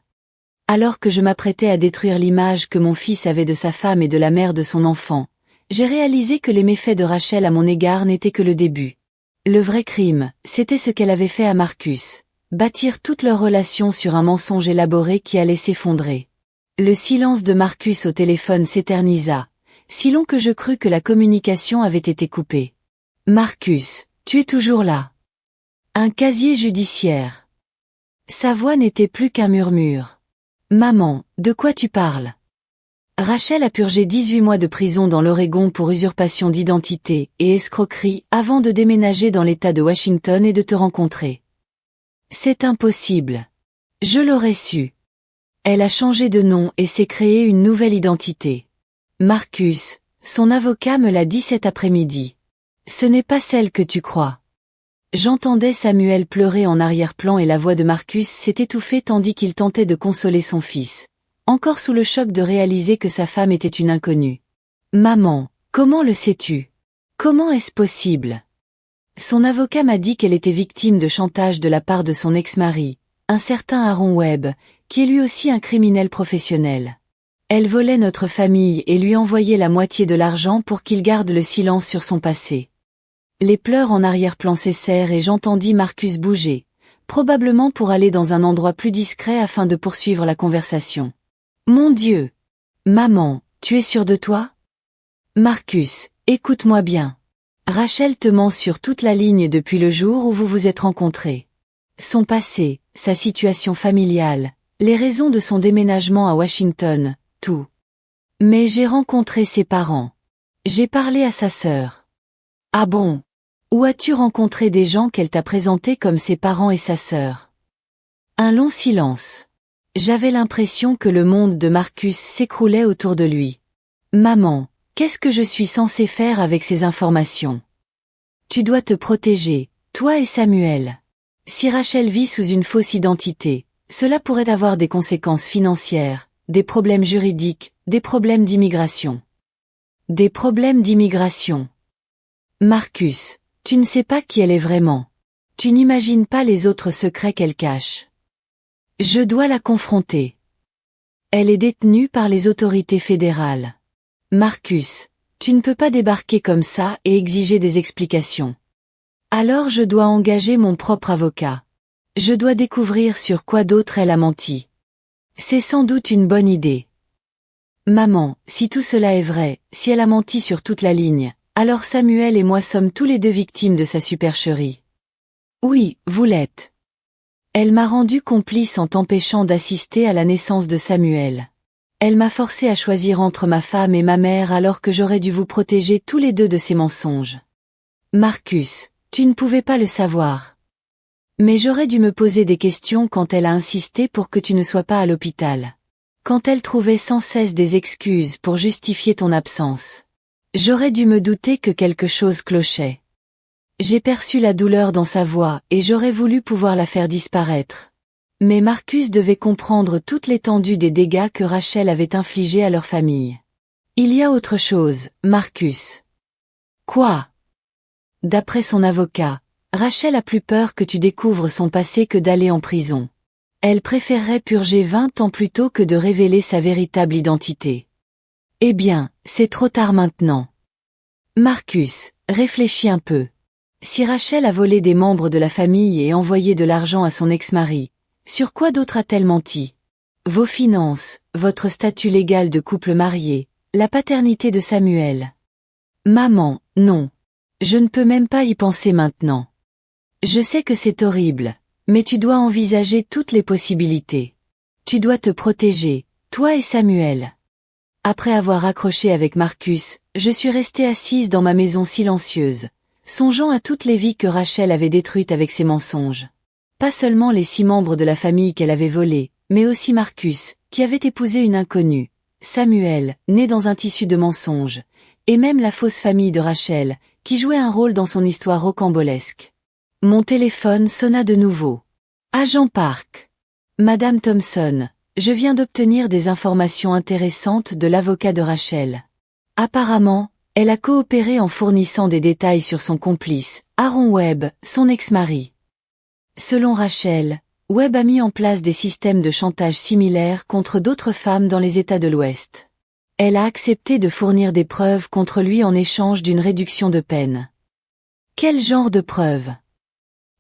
Alors que je m'apprêtais à détruire l'image que mon fils avait de sa femme et de la mère de son enfant, j'ai réalisé que les méfaits de Rachel à mon égard n'étaient que le début. Le vrai crime, c'était ce qu'elle avait fait à Marcus, bâtir toute leur relation sur un mensonge élaboré qui allait s'effondrer. Le silence de Marcus au téléphone s'éternisa, si long que je crus que la communication avait été coupée. Marcus, tu es toujours là. Un casier judiciaire. Sa voix n'était plus qu'un murmure. Maman, de quoi tu parles? Rachel a purgé 18 mois de prison dans l'Oregon pour usurpation d'identité et escroquerie avant de déménager dans l'État de Washington et de te rencontrer. C'est impossible. Je l'aurais su. Elle a changé de nom et s'est créée une nouvelle identité. Marcus, son avocat me l'a dit cet après-midi. Ce n'est pas celle que tu crois. J'entendais Samuel pleurer en arrière-plan et la voix de Marcus s'est étouffée tandis qu'il tentait de consoler son fils, encore sous le choc de réaliser que sa femme était une inconnue. Maman, comment le sais-tu? Comment est-ce possible? Son avocat m'a dit qu'elle était victime de chantage de la part de son ex-mari, un certain Aaron Webb, qui est lui aussi un criminel professionnel. Elle volait notre famille et lui envoyait la moitié de l'argent pour qu'il garde le silence sur son passé. Les pleurs en arrière-plan cessèrent et j'entendis Marcus bouger, probablement pour aller dans un endroit plus discret afin de poursuivre la conversation. Mon Dieu! Maman, tu es sûre de toi? Marcus, écoute-moi bien. Rachel te ment sur toute la ligne depuis le jour où vous vous êtes rencontrés. Son passé, sa situation familiale, les raisons de son déménagement à Washington, tout. Mais j'ai rencontré ses parents. J'ai parlé à sa sœur. Ah bon? Où as-tu rencontré des gens qu'elle t'a présentés comme ses parents et sa sœur? Un long silence. J'avais l'impression que le monde de Marcus s'écroulait autour de lui. Maman, qu'est-ce que je suis censée faire avec ces informations? Tu dois te protéger, toi et Samuel. Si Rachel vit sous une fausse identité, Cela pourrait avoir des conséquences financières, des problèmes juridiques, des problèmes d'immigration. Des problèmes d'immigration. Marcus, tu ne sais pas qui elle est vraiment. Tu n'imagines pas les autres secrets qu'elle cache. Je dois la confronter. Elle est détenue par les autorités fédérales. Marcus, tu ne peux pas débarquer comme ça et exiger des explications. Alors je dois engager mon propre avocat. Je dois découvrir sur quoi d'autre elle a menti. C'est sans doute une bonne idée. Maman, si tout cela est vrai, si elle a menti sur toute la ligne, alors Samuel et moi sommes tous les deux victimes de sa supercherie. Oui, vous l'êtes. Elle m'a rendu complice en t'empêchant d'assister à la naissance de Samuel. Elle m'a forcé à choisir entre ma femme et ma mère alors que j'aurais dû vous protéger tous les deux de ces mensonges. Marcus, tu ne pouvais pas le savoir. Mais j'aurais dû me poser des questions quand elle a insisté pour que tu ne sois pas à l'hôpital. Quand elle trouvait sans cesse des excuses pour justifier ton absence. J'aurais dû me douter que quelque chose clochait. J'ai perçu la douleur dans sa voix et j'aurais voulu pouvoir la faire disparaître. Mais Marcus devait comprendre toute l'étendue des dégâts que Rachel avait infligés à leur famille. Il y a autre chose, Marcus. Quoi? D'après son avocat, Rachel a plus peur que tu découvres son passé que d'aller en prison. Elle préférerait purger 20 ans plutôt que de révéler sa véritable identité. Eh bien, c'est trop tard maintenant. Marcus, réfléchis un peu. Si Rachel a volé des membres de la famille et envoyé de l'argent à son ex-mari, sur quoi d'autre a-t-elle menti? Vos finances, votre statut légal de couple marié, la paternité de Samuel. Maman, non. Je ne peux même pas y penser maintenant. Je sais que c'est horrible, mais tu dois envisager toutes les possibilités. Tu dois te protéger, toi et Samuel. Après avoir accroché avec Marcus, je suis restée assise dans ma maison silencieuse, songeant à toutes les vies que Rachel avait détruites avec ses mensonges. Pas seulement les 6 membres de la famille qu'elle avait volés, mais aussi Marcus, qui avait épousé une inconnue, Samuel, né dans un tissu de mensonges, et même la fausse famille de Rachel, qui jouait un rôle dans son histoire rocambolesque. Mon téléphone sonna de nouveau. Agent Park. Madame Thompson, je viens d'obtenir des informations intéressantes de l'avocat de Rachel. Apparemment, elle a coopéré en fournissant des détails sur son complice, Aaron Webb, son ex-mari. Selon Rachel, Webb a mis en place des systèmes de chantage similaires contre d'autres femmes dans les États de l'Ouest. Elle a accepté de fournir des preuves contre lui en échange d'une réduction de peine. Quel genre de preuves?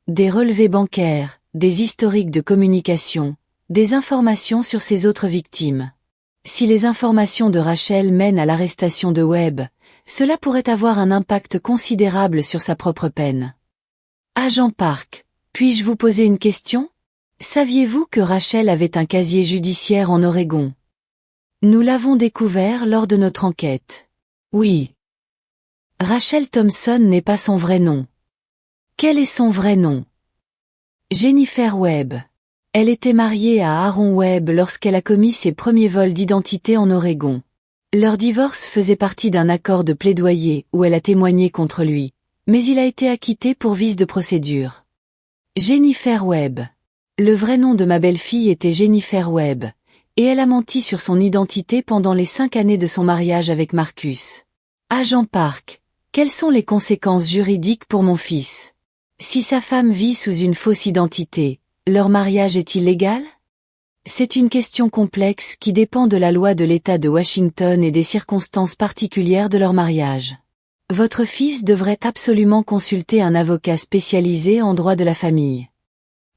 Des relevés bancaires, des historiques de communication, des informations sur ses autres victimes. Si les informations de Rachel mènent à l'arrestation de Webb, cela pourrait avoir un impact considérable sur sa propre peine. Agent Park, puis-je vous poser une question? Saviez-vous que Rachel avait un casier judiciaire en Oregon? Nous l'avons découvert lors de notre enquête. Oui. Rachel Thompson n'est pas son vrai nom. Quel est son vrai nom? Jennifer Webb. Elle était mariée à Aaron Webb lorsqu'elle a commis ses premiers vols d'identité en Oregon. Leur divorce faisait partie d'un accord de plaidoyer où elle a témoigné contre lui, mais il a été acquitté pour vice de procédure. Jennifer Webb. Le vrai nom de ma belle-fille était Jennifer Webb, et elle a menti sur son identité pendant les 5 années de son mariage avec Marcus. Agent Park, quelles sont les conséquences juridiques pour mon fils? Si sa femme vit sous une fausse identité, leur mariage est-il légal? C'est une question complexe qui dépend de la loi de l'État de Washington et des circonstances particulières de leur mariage. Votre fils devrait absolument consulter un avocat spécialisé en droit de la famille.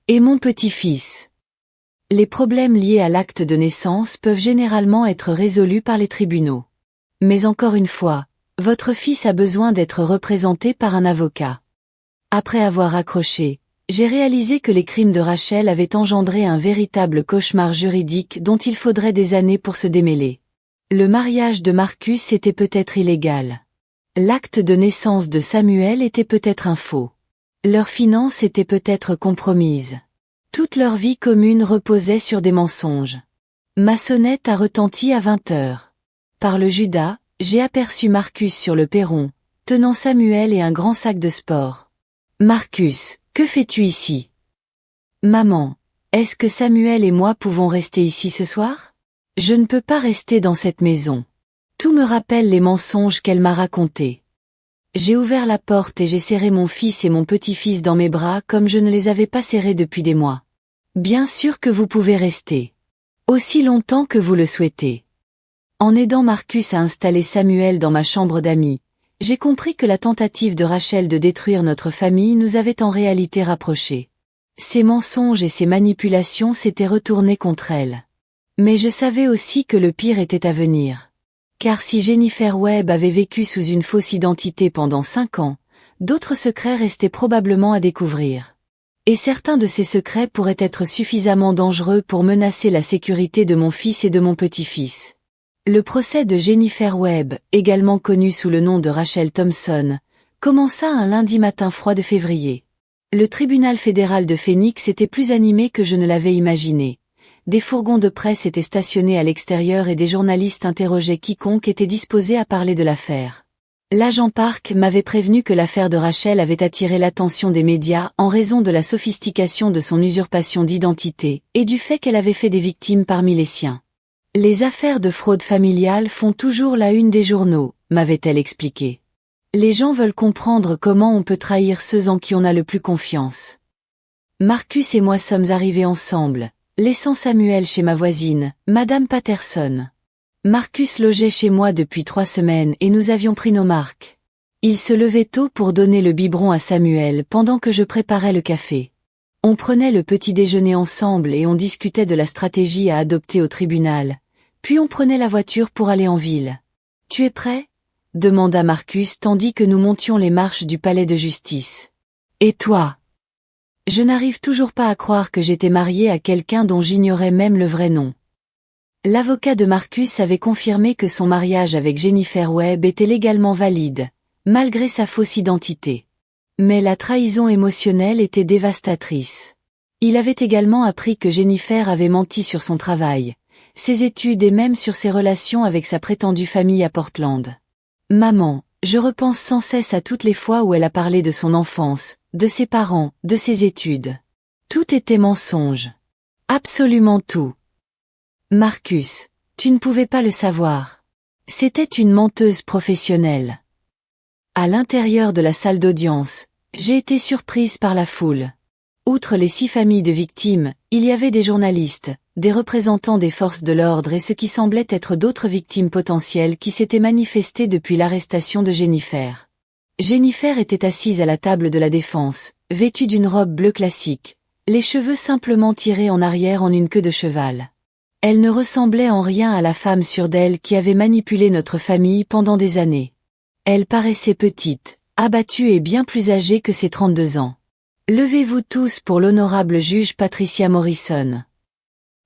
Et mon petit-fils. Les problèmes liés à l'acte de naissance peuvent généralement être résolus par les tribunaux. Mais encore une fois, votre fils a besoin d'être représenté par un avocat. Après avoir accroché, j'ai réalisé que les crimes de Rachel avaient engendré un véritable cauchemar juridique dont il faudrait des années pour se démêler. Le mariage de Marcus était peut-être illégal. L'acte de naissance de Samuel était peut-être un faux. Leurs finances étaient peut-être compromises. Toute leur vie commune reposait sur des mensonges. Ma sonnette a retenti à 20 heures. Par le Judas, j'ai aperçu Marcus sur le perron, tenant Samuel et un grand sac de sport. Marcus, que fais-tu ici? Maman, Est-ce que Samuel et moi pouvons rester ici ce soir? Je ne peux pas rester dans cette maison. Tout me rappelle les mensonges qu'elle m'a racontés. J'ai ouvert la porte et j'ai serré mon fils et mon petit-fils dans mes bras comme je ne les avais pas serrés depuis des mois. Bien sûr que vous pouvez rester. Aussi longtemps que vous le souhaitez. En aidant Marcus à installer Samuel dans ma chambre d'amis, j'ai compris que la tentative de Rachel de détruire notre famille nous avait en réalité rapprochés. Ses mensonges et ses manipulations s'étaient retournés contre elle. Mais je savais aussi que le pire était à venir. Car si Jennifer Webb avait vécu sous une fausse identité pendant 5 ans, d'autres secrets restaient probablement à découvrir. Et certains de ces secrets pourraient être suffisamment dangereux pour menacer la sécurité de mon fils et de mon petit-fils. Le procès de Jennifer Webb, également connu sous le nom de Rachel Thompson, commença un lundi matin froid de février. Le tribunal fédéral de Phoenix était plus animé que je ne l'avais imaginé. Des fourgons de presse étaient stationnés à l'extérieur et des journalistes interrogeaient quiconque était disposé à parler de l'affaire. L'agent Park m'avait prévenu que l'affaire de Rachel avait attiré l'attention des médias en raison de la sophistication de son usurpation d'identité et du fait qu'elle avait fait des victimes parmi les siens. Les affaires de fraude familiale font toujours la une des journaux, m'avait-elle expliqué. Les gens veulent comprendre comment on peut trahir ceux en qui on a le plus confiance. Marcus et moi sommes arrivés ensemble, laissant Samuel chez ma voisine, Madame Patterson. Marcus logeait chez moi depuis 3 semaines et nous avions pris nos marques. Il se levait tôt pour donner le biberon à Samuel pendant que je préparais le café. On prenait le petit déjeuner ensemble et on discutait de la stratégie à adopter au tribunal. Puis on prenait la voiture pour aller en ville. « Tu es prêt ?» demanda Marcus tandis que nous montions les marches du palais de justice. « Et toi ?» Je n'arrive toujours pas à croire que j'étais mariée à quelqu'un dont j'ignorais même le vrai nom. L'avocat de Marcus avait confirmé que son mariage avec Jennifer Webb était légalement valide, malgré sa fausse identité. Mais la trahison émotionnelle était dévastatrice. Il avait également appris que Jennifer avait menti sur son travail, ses études et même sur ses relations avec sa prétendue famille à Portland. Maman, je repense sans cesse à toutes les fois où elle a parlé de son enfance, de ses parents, de ses études. Tout était mensonge. Absolument tout. Marcus, tu ne pouvais pas le savoir. C'était une menteuse professionnelle. À l'intérieur de la salle d'audience, j'ai été surprise par la foule. Outre les 6 familles de victimes, il y avait des journalistes, des représentants des forces de l'ordre et ce qui semblait être d'autres victimes potentielles qui s'étaient manifestées depuis l'arrestation de Jennifer. Jennifer était assise à la table de la défense, vêtue d'une robe bleue classique, les cheveux simplement tirés en arrière en une queue de cheval. Elle ne ressemblait en rien à la femme sûre d'elle qui avait manipulé notre famille pendant des années. Elle paraissait petite, abattue et bien plus âgée que ses 32 ans. Levez-vous tous pour l'honorable juge Patricia Morrison.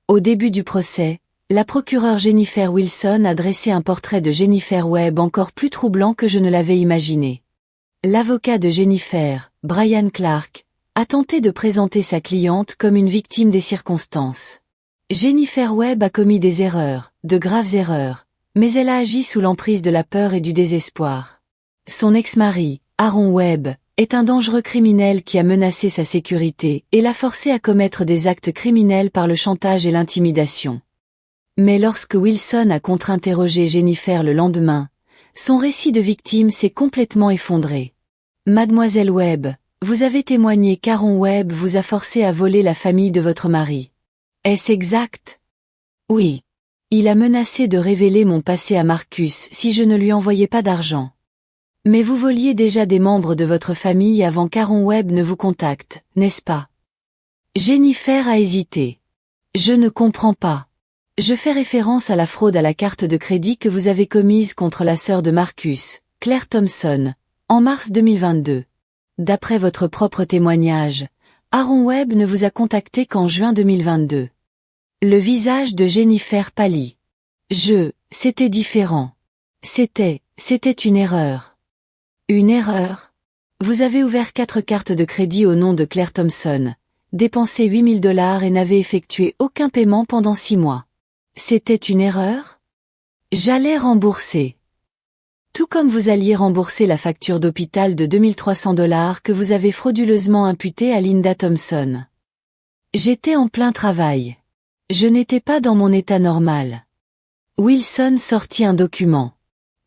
Au début du procès, la procureure Jennifer Wilson a dressé un portrait de Jennifer Webb encore plus troublant que je ne l'avais imaginé. L'avocat de Jennifer, Brian Clark, a tenté de présenter sa cliente comme une victime des circonstances. Jennifer Webb a commis des erreurs, de graves erreurs, mais elle a agi sous l'emprise de la peur et du désespoir. Son ex-mari, Aaron Webb, est un dangereux criminel qui a menacé sa sécurité et l'a forcé à commettre des actes criminels par le chantage et l'intimidation. Mais lorsque Wilson a contre-interrogé Jennifer le lendemain, son récit de victime s'est complètement effondré. Mademoiselle Webb, vous avez témoigné qu'Aaron Webb vous a forcé à voler la famille de votre mari. Est-ce exact? Oui. Il a menacé de révéler mon passé à Marcus si je ne lui envoyais pas d'argent. Mais vous voliez déjà des membres de votre famille avant qu'Aaron Webb ne vous contacte, n'est-ce pas? Jennifer a hésité. Je ne comprends pas. Je fais référence à la fraude à la carte de crédit que vous avez commise contre la sœur de Marcus, Claire Thompson, en mars 2022. D'après votre propre témoignage, Aaron Webb ne vous a contacté qu'en juin 2022. Le visage de Jennifer pâlit. C'était différent. C'était une erreur. Une erreur? Vous avez ouvert 4 cartes de crédit au nom de Claire Thompson, dépensé $8 000 et n'avez effectué aucun paiement pendant 6 mois. C'était une erreur? J'allais rembourser. Tout comme vous alliez rembourser la facture d'hôpital de $2 300 que vous avez frauduleusement imputée à Linda Thompson. J'étais en plein travail. Je n'étais pas dans mon état normal. Wilson sortit un document.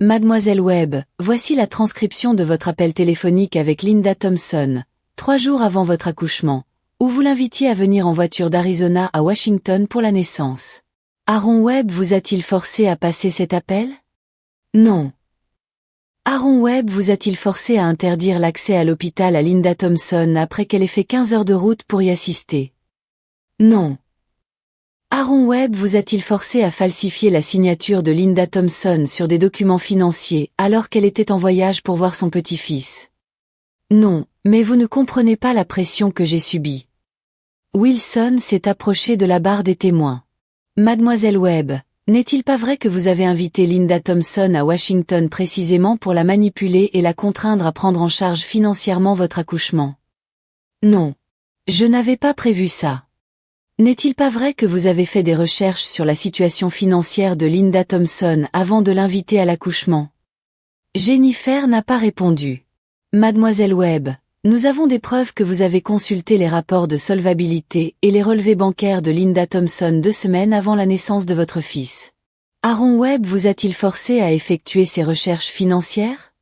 Mademoiselle Webb, voici la transcription de votre appel téléphonique avec Linda Thompson, 3 jours avant votre accouchement, où vous l'invitiez à venir en voiture d'Arizona à Washington pour la naissance. Aaron Webb vous a-t-il forcé à passer cet appel? Non. Aaron Webb vous a-t-il forcé à interdire l'accès à l'hôpital à Linda Thompson après qu'elle ait fait 15 heures de route pour y assister? Non. Aaron Webb vous a-t-il forcé à falsifier la signature de Linda Thompson sur des documents financiers alors qu'elle était en voyage pour voir son petit-fils? Non, mais vous ne comprenez pas la pression que j'ai subie. Wilson s'est approché de la barre des témoins. Mademoiselle Webb, n'est-il pas vrai que vous avez invité Linda Thompson à Washington précisément pour la manipuler et la contraindre à prendre en charge financièrement votre accouchement? Non. Je n'avais pas prévu ça. N'est-il pas vrai que vous avez fait des recherches sur la situation financière de Linda Thompson avant de l'inviter à l'accouchement? Jennifer n'a pas répondu. Mademoiselle Webb, nous avons des preuves que vous avez consulté les rapports de solvabilité et les relevés bancaires de Linda Thompson 2 semaines avant la naissance de votre fils. Aaron Webb vous a-t-il forcé à effectuer ces recherches financières?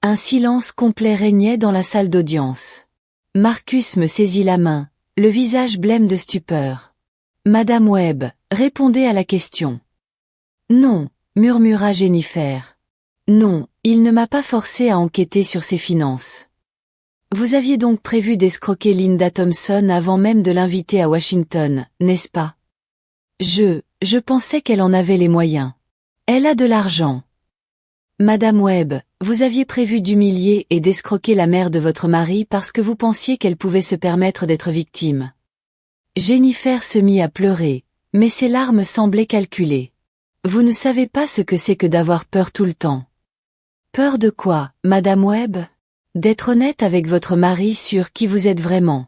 Un silence complet régnait dans la salle d'audience. Marcus me saisit la main, le visage blême de stupeur. Madame Webb, répondez à la question. Non, murmura Jennifer. Non, il ne m'a pas forcé à enquêter sur ses finances. Vous aviez donc prévu d'escroquer Linda Thompson avant même de l'inviter à Washington, n'est-ce pas? Je pensais qu'elle en avait les moyens. Elle a de l'argent. Madame Webb, vous aviez prévu d'humilier et d'escroquer la mère de votre mari parce que vous pensiez qu'elle pouvait se permettre d'être victime. Jennifer se mit à pleurer, mais ses larmes semblaient calculées. Vous ne savez pas ce que c'est que d'avoir peur tout le temps. Peur de quoi, Madame Webb? D'être honnête avec votre mari sur qui vous êtes vraiment.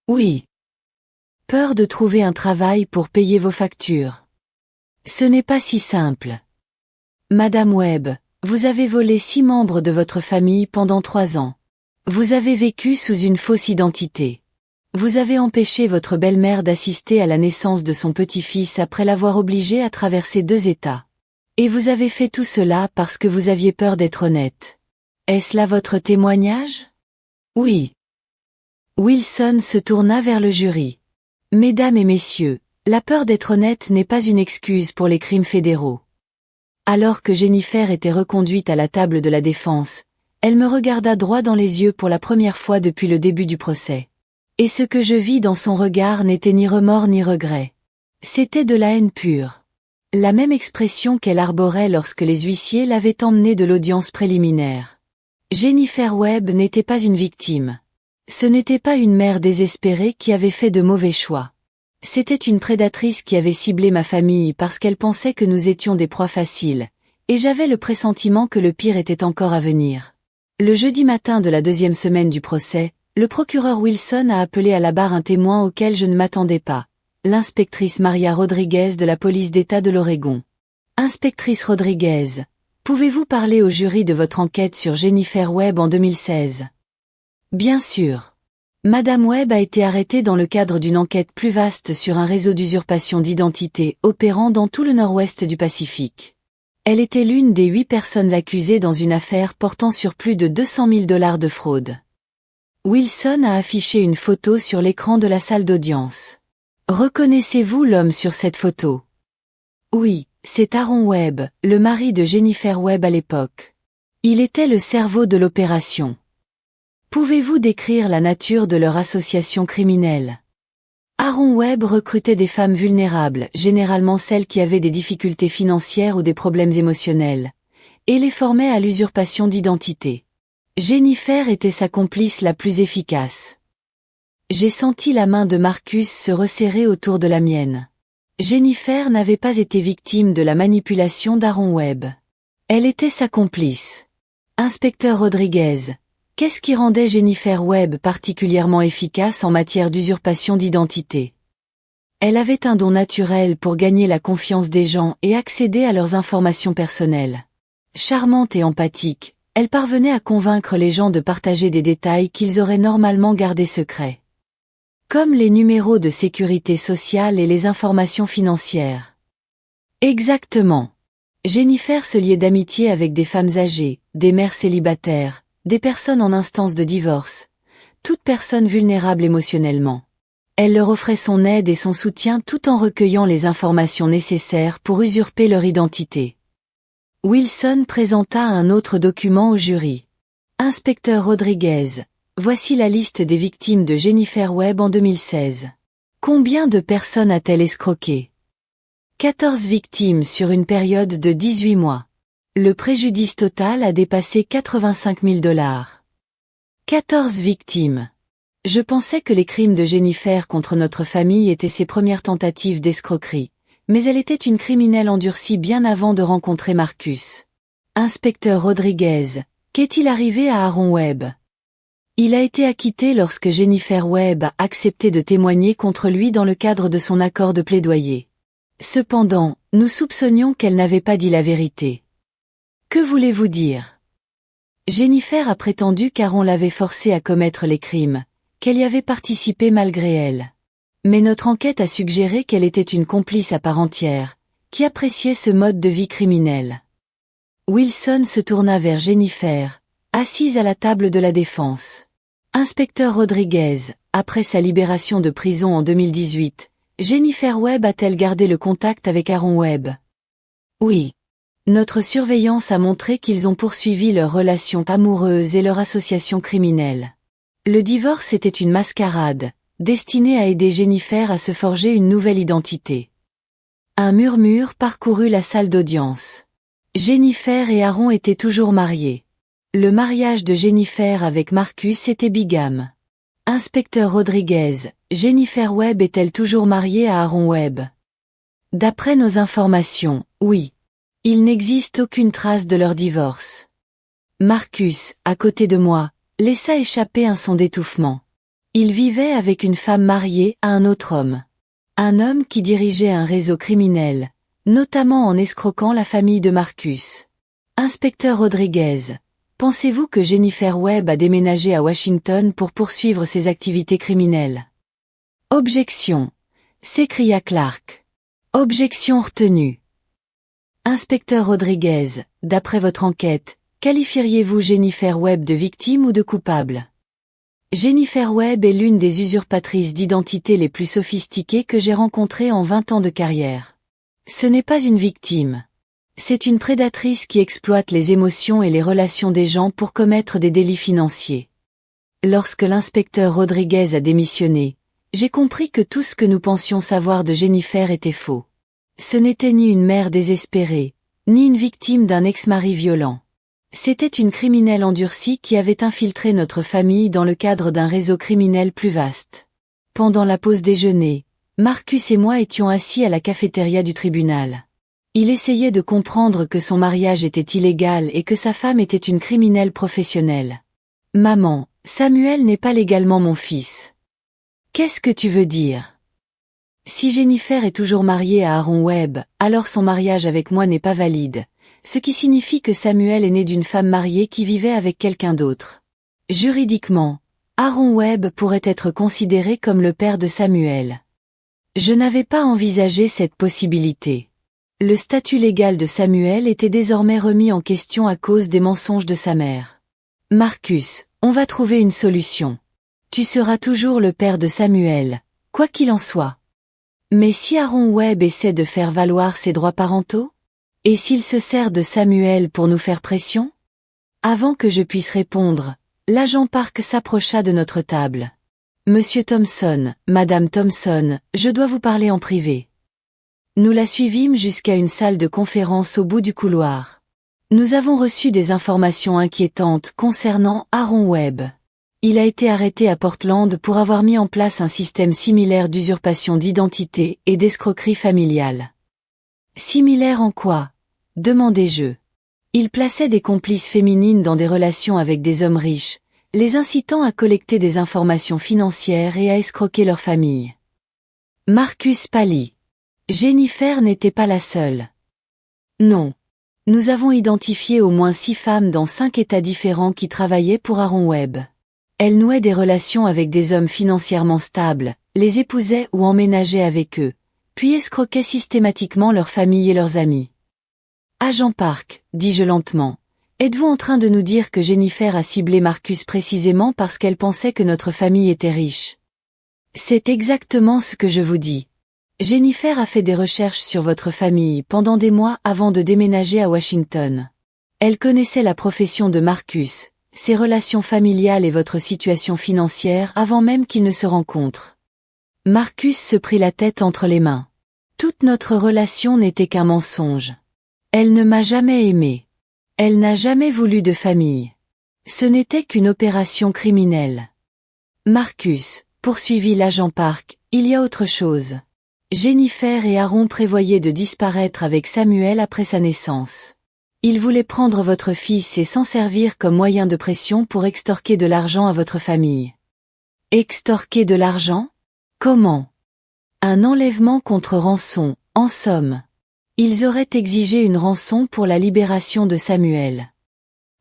Oui. Peur de trouver un travail pour payer vos factures. Ce n'est pas si simple. Madame Webb, vous avez volé 6 membres de votre famille pendant 3 ans. Vous avez vécu sous une fausse identité. Vous avez empêché votre belle-mère d'assister à la naissance de son petit-fils après l'avoir obligée à traverser 2 États. Et vous avez fait tout cela parce que vous aviez peur d'être honnête. Est-ce là votre témoignage? Oui. Wilson se tourna vers le jury. Mesdames et messieurs, la peur d'être honnête n'est pas une excuse pour les crimes fédéraux. Alors que Jennifer était reconduite à la table de la défense, elle me regarda droit dans les yeux pour la première fois depuis le début du procès. Et ce que je vis dans son regard n'était ni remords ni regret. C'était de la haine pure. La même expression qu'elle arborait lorsque les huissiers l'avaient emmenée de l'audience préliminaire. Jennifer Webb n'était pas une victime. Ce n'était pas une mère désespérée qui avait fait de mauvais choix. C'était une prédatrice qui avait ciblé ma famille parce qu'elle pensait que nous étions des proies faciles, et j'avais le pressentiment que le pire était encore à venir. Le jeudi matin de la 2e semaine du procès, le procureur Wilson a appelé à la barre un témoin auquel je ne m'attendais pas, l'inspectrice Maria Rodriguez de la police d'État de l'Oregon. Inspectrice Rodriguez, pouvez-vous parler au jury de votre enquête sur Jennifer Webb en 2016? Bien sûr. Madame Webb a été arrêtée dans le cadre d'une enquête plus vaste sur un réseau d'usurpation d'identité opérant dans tout le nord-ouest du Pacifique. Elle était l'une des 8 personnes accusées dans une affaire portant sur plus de 200 000 $ de fraude. Wilson a affiché une photo sur l'écran de la salle d'audience. Reconnaissez-vous l'homme sur cette photo? Oui, c'est Aaron Webb, le mari de Jennifer Webb à l'époque. Il était le cerveau de l'opération. Pouvez-vous décrire la nature de leur association criminelle? Aaron Webb recrutait des femmes vulnérables, généralement celles qui avaient des difficultés financières ou des problèmes émotionnels, et les formait à l'usurpation d'identité. Jennifer était sa complice la plus efficace. J'ai senti la main de Marcus se resserrer autour de la mienne. Jennifer n'avait pas été victime de la manipulation d'Aaron Webb. Elle était sa complice. Inspecteur Rodriguez, qu'est-ce qui rendait Jennifer Webb particulièrement efficace en matière d'usurpation d'identité? Elle avait un don naturel pour gagner la confiance des gens et accéder à leurs informations personnelles. Charmante et empathique, elle parvenait à convaincre les gens de partager des détails qu'ils auraient normalement gardés secrets. Comme les numéros de sécurité sociale et les informations financières. Exactement. Jennifer se liait d'amitié avec des femmes âgées, des mères célibataires, des personnes en instance de divorce, toute personne vulnérable émotionnellement. Elle leur offrait son aide et son soutien tout en recueillant les informations nécessaires pour usurper leur identité. Wilson présenta un autre document au jury. Inspecteur Rodriguez, voici la liste des victimes de Jennifer Webb en 2016. Combien de personnes a-t-elle escroqué? 14 victimes sur une période de 18 mois. Le préjudice total a dépassé 85 000 $. 14 victimes. Je pensais que les crimes de Jennifer contre notre famille étaient ses premières tentatives d'escroquerie, mais elle était une criminelle endurcie bien avant de rencontrer Marcus. Inspecteur Rodriguez, qu'est-il arrivé à Aaron Webb? Il a été acquitté lorsque Jennifer Webb a accepté de témoigner contre lui dans le cadre de son accord de plaidoyer. Cependant, nous soupçonnions qu'elle n'avait pas dit la vérité. Que voulez-vous dire? Jennifer a prétendu qu'Aaron l'avait forcée à commettre les crimes, qu'elle y avait participé malgré elle. Mais notre enquête a suggéré qu'elle était une complice à part entière, qui appréciait ce mode de vie criminel. Wilson se tourna vers Jennifer, assise à la table de la défense. Inspecteur Rodriguez, après sa libération de prison en 2018, Jennifer Webb a-t-elle gardé le contact avec Aaron Webb? Oui. Notre surveillance a montré qu'ils ont poursuivi leur relation amoureuse et leur association criminelle. Le divorce était une mascarade, destinée à aider Jennifer à se forger une nouvelle identité. Un murmure parcourut la salle d'audience. Jennifer et Aaron étaient toujours mariés. Le mariage de Jennifer avec Marcus était bigame. Inspecteur Rodriguez, Jennifer Webb est-elle toujours mariée à Aaron Webb? D'après nos informations, oui. Il n'existe aucune trace de leur divorce. Marcus, à côté de moi, laissa échapper un son d'étouffement. Il vivait avec une femme mariée à un autre homme. Un homme qui dirigeait un réseau criminel, notamment en escroquant la famille de Marcus. Inspecteur Rodriguez, pensez-vous que Jennifer Webb a déménagé à Washington pour poursuivre ses activités criminelles? Objection, s'écria Clark. Objection retenue. Inspecteur Rodriguez, d'après votre enquête, qualifieriez-vous Jennifer Webb de victime ou de coupable? Jennifer Webb est l'une des usurpatrices d'identité les plus sophistiquées que j'ai rencontrées en 20 ans de carrière. Ce n'est pas une victime. C'est une prédatrice qui exploite les émotions et les relations des gens pour commettre des délits financiers. Lorsque l'inspecteur Rodriguez a démissionné, j'ai compris que tout ce que nous pensions savoir de Jennifer était faux. Ce n'était ni une mère désespérée, ni une victime d'un ex-mari violent. C'était une criminelle endurcie qui avait infiltré notre famille dans le cadre d'un réseau criminel plus vaste. Pendant la pause déjeuner, Marcus et moi étions assis à la cafétéria du tribunal. Il essayait de comprendre que son mariage était illégal et que sa femme était une criminelle professionnelle. « Maman, Samuel n'est pas légalement mon fils. »« Qu'est-ce que tu veux dire ? » Si Jennifer est toujours mariée à Aaron Webb, alors son mariage avec moi n'est pas valide, ce qui signifie que Samuel est né d'une femme mariée qui vivait avec quelqu'un d'autre. Juridiquement, Aaron Webb pourrait être considéré comme le père de Samuel. Je n'avais pas envisagé cette possibilité. Le statut légal de Samuel était désormais remis en question à cause des mensonges de sa mère. Marcus, on va trouver une solution. Tu seras toujours le père de Samuel, quoi qu'il en soit. Mais si Aaron Webb essaie de faire valoir ses droits parentaux? Et s'il se sert de Samuel pour nous faire pression? Avant que je puisse répondre, l'agent Park s'approcha de notre table. Monsieur Thompson, Madame Thompson, je dois vous parler en privé. Nous la suivîmes jusqu'à une salle de conférence au bout du couloir. Nous avons reçu des informations inquiétantes concernant Aaron Webb. Il a été arrêté à Portland pour avoir mis en place un système similaire d'usurpation d'identité et d'escroquerie familiale. Similaire en quoi? Demandai-je. Il plaçait des complices féminines dans des relations avec des hommes riches, les incitant à collecter des informations financières et à escroquer leur famille. Marcus pâlit. Jennifer n'était pas la seule. Non. Nous avons identifié au moins 6 femmes dans 5 États différents qui travaillaient pour Aaron Webb. Elle nouait des relations avec des hommes financièrement stables, les épousait ou emménageait avec eux, puis escroquait systématiquement leurs familles et leurs amis. Agent Park, dis-je lentement, êtes-vous en train de nous dire que Jennifer a ciblé Marcus précisément parce qu'elle pensait que notre famille était riche? C'est exactement ce que je vous dis. Jennifer a fait des recherches sur votre famille pendant des mois avant de déménager à Washington. Elle connaissait la profession de Marcus, ses relations familiales et votre situation financière avant même qu'ils ne se rencontrent. Marcus se prit la tête entre les mains. Toute notre relation n'était qu'un mensonge. Elle ne m'a jamais aimé. Elle n'a jamais voulu de famille. Ce n'était qu'une opération criminelle. Marcus, poursuivit l'agent Park, il y a autre chose. Jennifer et Aaron prévoyaient de disparaître avec Samuel après sa naissance. Ils voulaient prendre votre fils et s'en servir comme moyen de pression pour extorquer de l'argent à votre famille. Extorquer de l'argent? Comment? Un enlèvement contre rançon, en somme. Ils auraient exigé une rançon pour la libération de Samuel.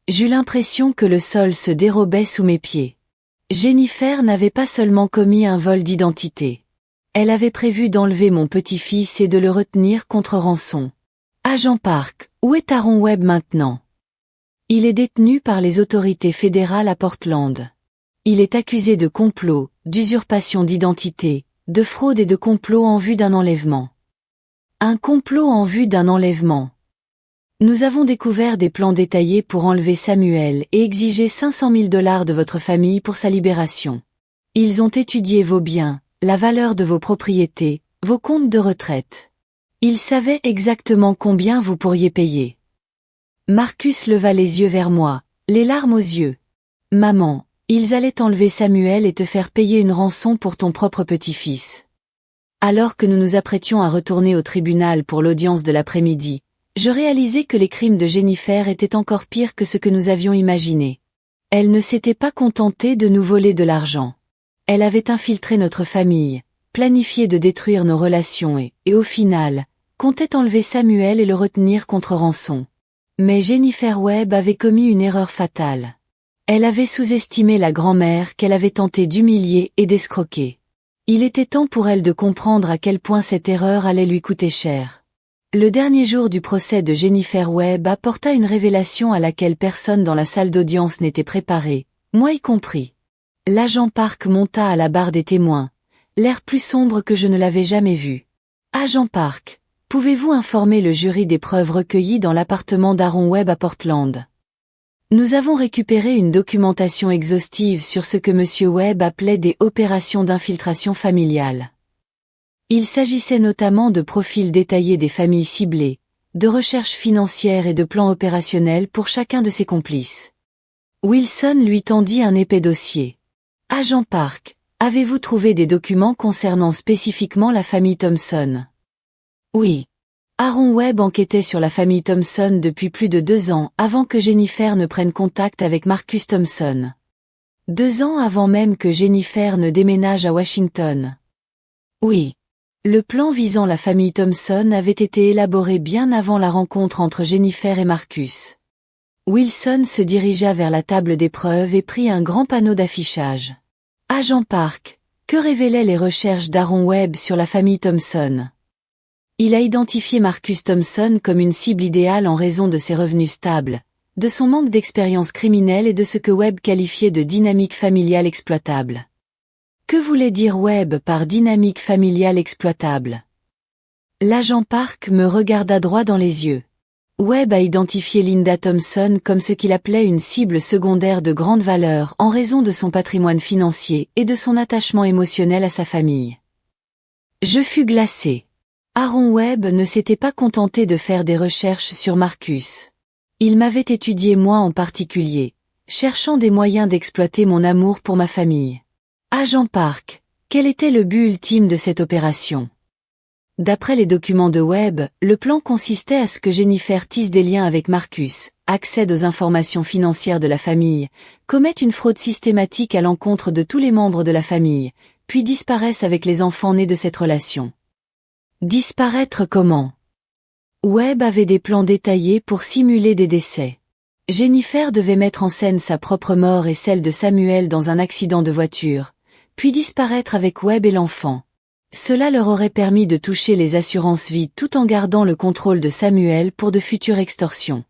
J'eus l'impression que le sol se dérobait sous mes pieds. Jennifer n'avait pas seulement commis un vol d'identité. Elle avait prévu d'enlever mon petit-fils et de le retenir contre rançon. Agent Park, où est Aaron Webb maintenant? Il est détenu par les autorités fédérales à Portland. Il est accusé de complot, d'usurpation d'identité, de fraude et de complot en vue d'un enlèvement. Un complot en vue d'un enlèvement. Nous avons découvert des plans détaillés pour enlever Samuel et exiger 500 000 $ de votre famille pour sa libération. Ils ont étudié vos biens, la valeur de vos propriétés, vos comptes de retraite. Ils savaient exactement combien vous pourriez payer. Marcus leva les yeux vers moi, les larmes aux yeux. Maman, ils allaient enlever Samuel et te faire payer une rançon pour ton propre petit-fils. Alors que nous nous apprêtions à retourner au tribunal pour l'audience de l'après-midi, je réalisai que les crimes de Jennifer étaient encore pires que ce que nous avions imaginé. Elle ne s'était pas contentée de nous voler de l'argent. Elle avait infiltré notre famille, planifié de détruire nos relations et au final, comptait enlever Samuel et le retenir contre rançon. Mais Jennifer Webb avait commis une erreur fatale. Elle avait sous-estimé la grand-mère qu'elle avait tenté d'humilier et d'escroquer. Il était temps pour elle de comprendre à quel point cette erreur allait lui coûter cher. Le dernier jour du procès de Jennifer Webb apporta une révélation à laquelle personne dans la salle d'audience n'était préparé, moi y compris. L'agent Park monta à la barre des témoins, l'air plus sombre que je ne l'avais jamais vu. Agent Park, pouvez-vous informer le jury des preuves recueillies dans l'appartement d'Aaron Webb à Portland? Nous avons récupéré une documentation exhaustive sur ce que M. Webb appelait des opérations d'infiltration familiale. Il s'agissait notamment de profils détaillés des familles ciblées, de recherches financières et de plans opérationnels pour chacun de ses complices. Wilson lui tendit un épais dossier. Agent Park, avez-vous trouvé des documents concernant spécifiquement la famille Thompson? Oui. Aaron Webb enquêtait sur la famille Thompson depuis plus de 2 ans avant que Jennifer ne prenne contact avec Marcus Thompson. 2 ans avant même que Jennifer ne déménage à Washington. Oui. Le plan visant la famille Thompson avait été élaboré bien avant la rencontre entre Jennifer et Marcus. Wilson se dirigea vers la table d'épreuves et prit un grand panneau d'affichage. Agent Park, que révélaient les recherches d'Aaron Webb sur la famille Thompson? Il a identifié Marcus Thompson comme une cible idéale en raison de ses revenus stables, de son manque d'expérience criminelle et de ce que Webb qualifiait de dynamique familiale exploitable. Que voulait dire Webb par dynamique familiale exploitable? L'agent Park me regarda droit dans les yeux. Webb a identifié Linda Thompson comme ce qu'il appelait une cible secondaire de grande valeur en raison de son patrimoine financier et de son attachement émotionnel à sa famille. Je fus glacé. Aaron Webb ne s'était pas contenté de faire des recherches sur Marcus. Il m'avait étudié moi en particulier, cherchant des moyens d'exploiter mon amour pour ma famille. Agent Park, quel était le but ultime de cette opération? D'après les documents de Webb, le plan consistait à ce que Jennifer tisse des liens avec Marcus, accède aux informations financières de la famille, commette une fraude systématique à l'encontre de tous les membres de la famille, puis disparaisse avec les enfants nés de cette relation. Disparaître comment? Webb avait des plans détaillés pour simuler des décès. Jennifer devait mettre en scène sa propre mort et celle de Samuel dans un accident de voiture, puis disparaître avec Webb et l'enfant. Cela leur aurait permis de toucher les assurances vie tout en gardant le contrôle de Samuel pour de futures extorsions.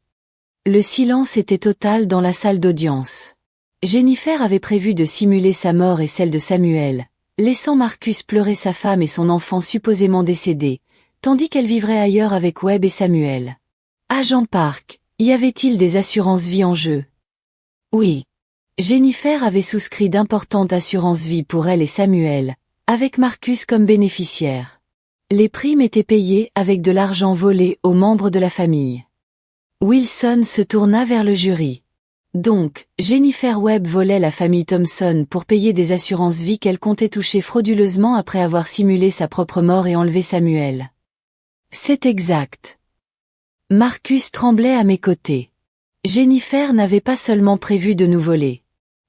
Le silence était total dans la salle d'audience. Jennifer avait prévu de simuler sa mort et celle de Samuel, laissant Marcus pleurer sa femme et son enfant supposément décédés, tandis qu'elle vivrait ailleurs avec Webb et Samuel. Agent Park, y avait-il des assurances vie en jeu? Oui. Jennifer avait souscrit d'importantes assurances vie pour elle et Samuel, avec Marcus comme bénéficiaire. Les primes étaient payées avec de l'argent volé aux membres de la famille. Wilson se tourna vers le jury. Donc, Jennifer Webb volait la famille Thompson pour payer des assurances vie qu'elle comptait toucher frauduleusement après avoir simulé sa propre mort et enlevé Samuel. C'est exact. Marcus tremblait à mes côtés. Jennifer n'avait pas seulement prévu de nous voler.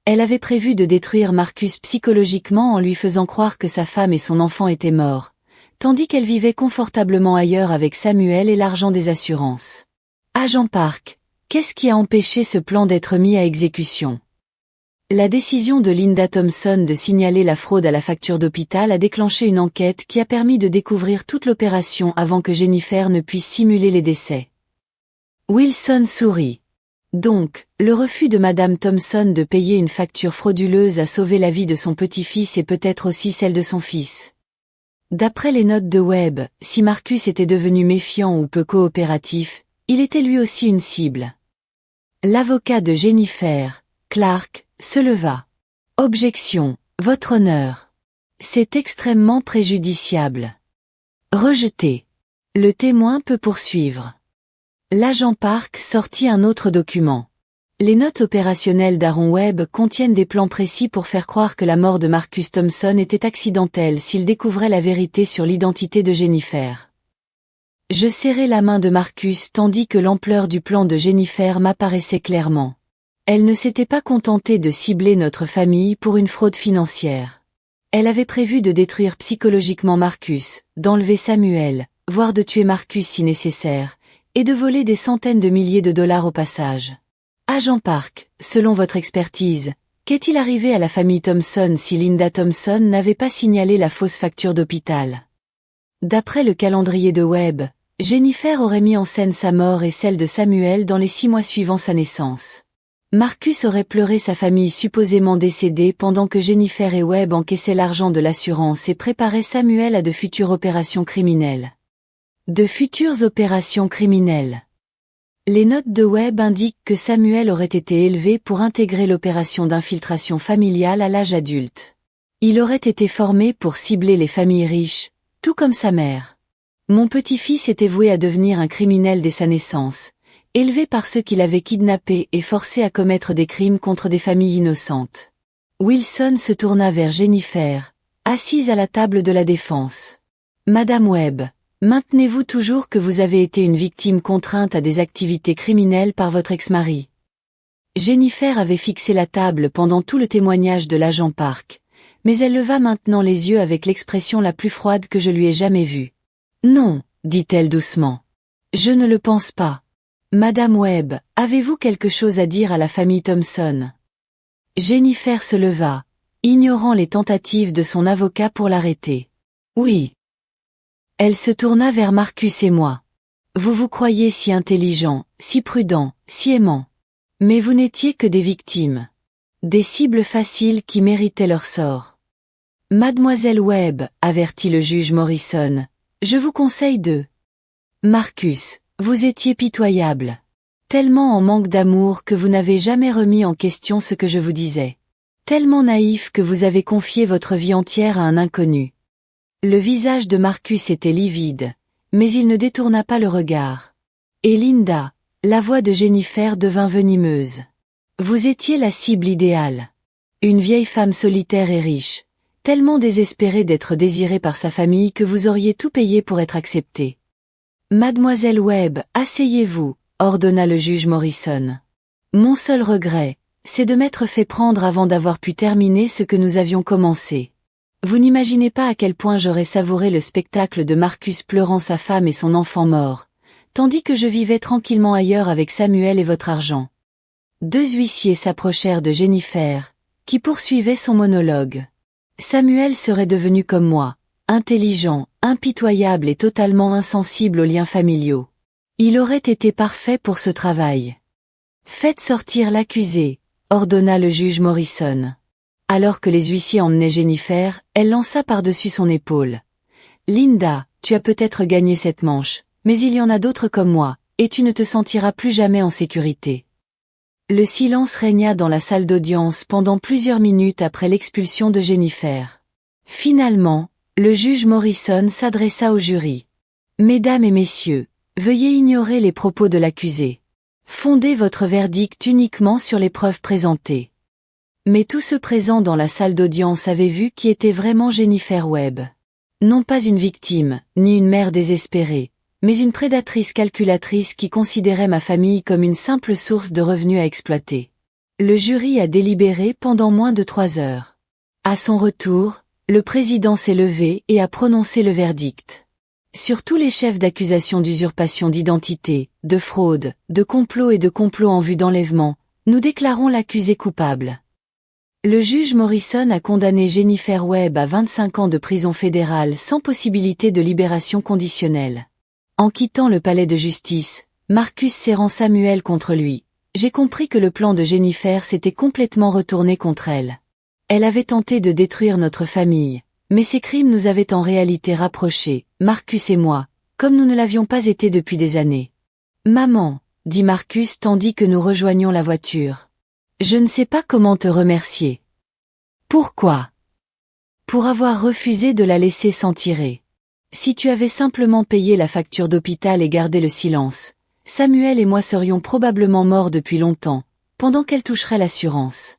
Elle avait prévu de détruire Marcus psychologiquement en lui faisant croire que sa femme et son enfant étaient morts, tandis qu'elle vivait confortablement ailleurs avec Samuel et l'argent des assurances. Agent Park, qu'est-ce qui a empêché ce plan d'être mis à exécution? La décision de Linda Thompson de signaler la fraude à la facture d'hôpital a déclenché une enquête qui a permis de découvrir toute l'opération avant que Jennifer ne puisse simuler les décès. Wilson sourit. Donc, le refus de Madame Thompson de payer une facture frauduleuse a sauvé la vie de son petit-fils et peut-être aussi celle de son fils. D'après les notes de Webb, si Marcus était devenu méfiant ou peu coopératif, il était lui aussi une cible. L'avocat de Jennifer, Clark, se leva. Objection, votre honneur. C'est extrêmement préjudiciable. Rejeté. Le témoin peut poursuivre. L'agent Park sortit un autre document. Les notes opérationnelles d'Aaron Webb contiennent des plans précis pour faire croire que la mort de Marcus Thompson était accidentelle s'il découvrait la vérité sur l'identité de Jennifer. Je serrai la main de Marcus tandis que l'ampleur du plan de Jennifer m'apparaissait clairement. Elle ne s'était pas contentée de cibler notre famille pour une fraude financière. Elle avait prévu de détruire psychologiquement Marcus, d'enlever Samuel, voire de tuer Marcus si nécessaire, et de voler des centaines de milliers de dollars au passage. Agent Park, selon votre expertise, qu'est-il arrivé à la famille Thompson si Linda Thompson n'avait pas signalé la fausse facture d'hôpital? D'après le calendrier de Webb, Jennifer aurait mis en scène sa mort et celle de Samuel dans les 6 mois suivant sa naissance. Marcus aurait pleuré sa famille supposément décédée pendant que Jennifer et Webb encaissaient l'argent de l'assurance et préparaient Samuel à de futures opérations criminelles. De futures opérations criminelles. Les notes de Webb indiquent que Samuel aurait été élevé pour intégrer l'opération d'infiltration familiale à l'âge adulte. Il aurait été formé pour cibler les familles riches, tout comme sa mère. Mon petit-fils était voué à devenir un criminel dès sa naissance, élevé par ceux qui l'avaient kidnappé et forcé à commettre des crimes contre des familles innocentes. Wilson se tourna vers Jennifer, assise à la table de la défense. Madame Webb, maintenez-vous toujours que vous avez été une victime contrainte à des activités criminelles par votre ex-mari? Jennifer avait fixé la table pendant tout le témoignage de l'agent Park, mais elle leva maintenant les yeux avec l'expression la plus froide que je lui ai jamais vue. Non, dit-elle doucement. Je ne le pense pas. Madame Webb, avez-vous quelque chose à dire à la famille Thompson? Jennifer se leva, ignorant les tentatives de son avocat pour l'arrêter. Oui. Elle se tourna vers Marcus et moi. Vous vous croyez si intelligent, si prudent, si aimant. Mais vous n'étiez que des victimes. Des cibles faciles qui méritaient leur sort. Mademoiselle Webb, avertit le juge Morrison, je vous conseille de... Marcus, vous étiez pitoyable. Tellement en manque d'amour que vous n'avez jamais remis en question ce que je vous disais. Tellement naïf que vous avez confié votre vie entière à un inconnu. Le visage de Marcus était livide, mais il ne détourna pas le regard. Et Linda, la voix de Jennifer devint venimeuse. Vous étiez la cible idéale. Une vieille femme solitaire et riche, tellement désespérée d'être désirée par sa famille que vous auriez tout payé pour être acceptée. Mademoiselle Webb, asseyez-vous, ordonna le juge Morrison. Mon seul regret, c'est de m'être fait prendre avant d'avoir pu terminer ce que nous avions commencé. Vous n'imaginez pas à quel point j'aurais savouré le spectacle de Marcus pleurant sa femme et son enfant mort, tandis que je vivais tranquillement ailleurs avec Samuel et votre argent. 2 huissiers s'approchèrent de Jennifer, qui poursuivait son monologue. Samuel serait devenu comme moi, intelligent, impitoyable et totalement insensible aux liens familiaux. Il aurait été parfait pour ce travail. Faites sortir l'accusé, ordonna le juge Morrison. Alors que les huissiers emmenaient Jennifer, elle lança par-dessus son épaule. Linda, tu as peut-être gagné cette manche, mais il y en a d'autres comme moi, et tu ne te sentiras plus jamais en sécurité. Le silence régna dans la salle d'audience pendant plusieurs minutes après l'expulsion de Jennifer. Finalement, le juge Morrison s'adressa au jury. Mesdames et messieurs, veuillez ignorer les propos de l'accusé. Fondez votre verdict uniquement sur les preuves présentées. Mais tous ceux présents dans la salle d'audience avaient vu qui était vraiment Jennifer Webb. Non pas une victime, ni une mère désespérée, mais une prédatrice calculatrice qui considérait ma famille comme une simple source de revenus à exploiter. Le jury a délibéré pendant moins de 3 heures. À son retour, le président s'est levé et a prononcé le verdict. Sur tous les chefs d'accusation d'usurpation d'identité, de fraude, de complot et de complot en vue d'enlèvement, nous déclarons l'accusé coupable. Le juge Morrison a condamné Jennifer Webb à 25 ans de prison fédérale sans possibilité de libération conditionnelle. En quittant le palais de justice, Marcus serrant Samuel contre lui, j'ai compris que le plan de Jennifer s'était complètement retourné contre elle. Elle avait tenté de détruire notre famille, mais ses crimes nous avaient en réalité rapprochés, Marcus et moi, comme nous ne l'avions pas été depuis des années. Maman, dit Marcus tandis que nous rejoignions la voiture. Je ne sais pas comment te remercier. Pourquoi? Pour avoir refusé de la laisser s'en tirer. Si tu avais simplement payé la facture d'hôpital et gardé le silence, Samuel et moi serions probablement morts depuis longtemps, pendant qu'elle toucherait l'assurance.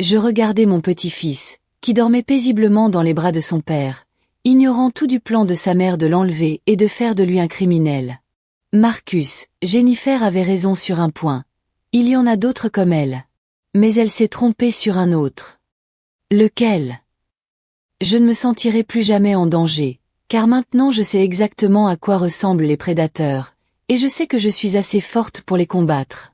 Je regardais mon petit-fils, qui dormait paisiblement dans les bras de son père, ignorant tout du plan de sa mère de l'enlever et de faire de lui un criminel. Marcus, Jennifer avait raison sur un point. Il y en a d'autres comme elle. Mais elle s'est trompée sur un autre. Lequel? Je ne me sentirai plus jamais en danger, car maintenant je sais exactement à quoi ressemblent les prédateurs, et je sais que je suis assez forte pour les combattre.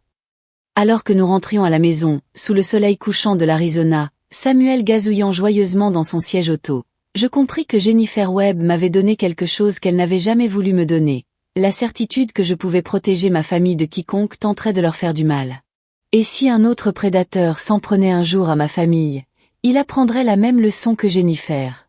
Alors que nous rentrions à la maison, sous le soleil couchant de l'Arizona, Samuel gazouillant joyeusement dans son siège auto, je compris que Jennifer Webb m'avait donné quelque chose qu'elle n'avait jamais voulu me donner, la certitude que je pouvais protéger ma famille de quiconque tenterait de leur faire du mal. Et si un autre prédateur s'en prenait un jour à ma famille, il apprendrait la même leçon que Jennifer.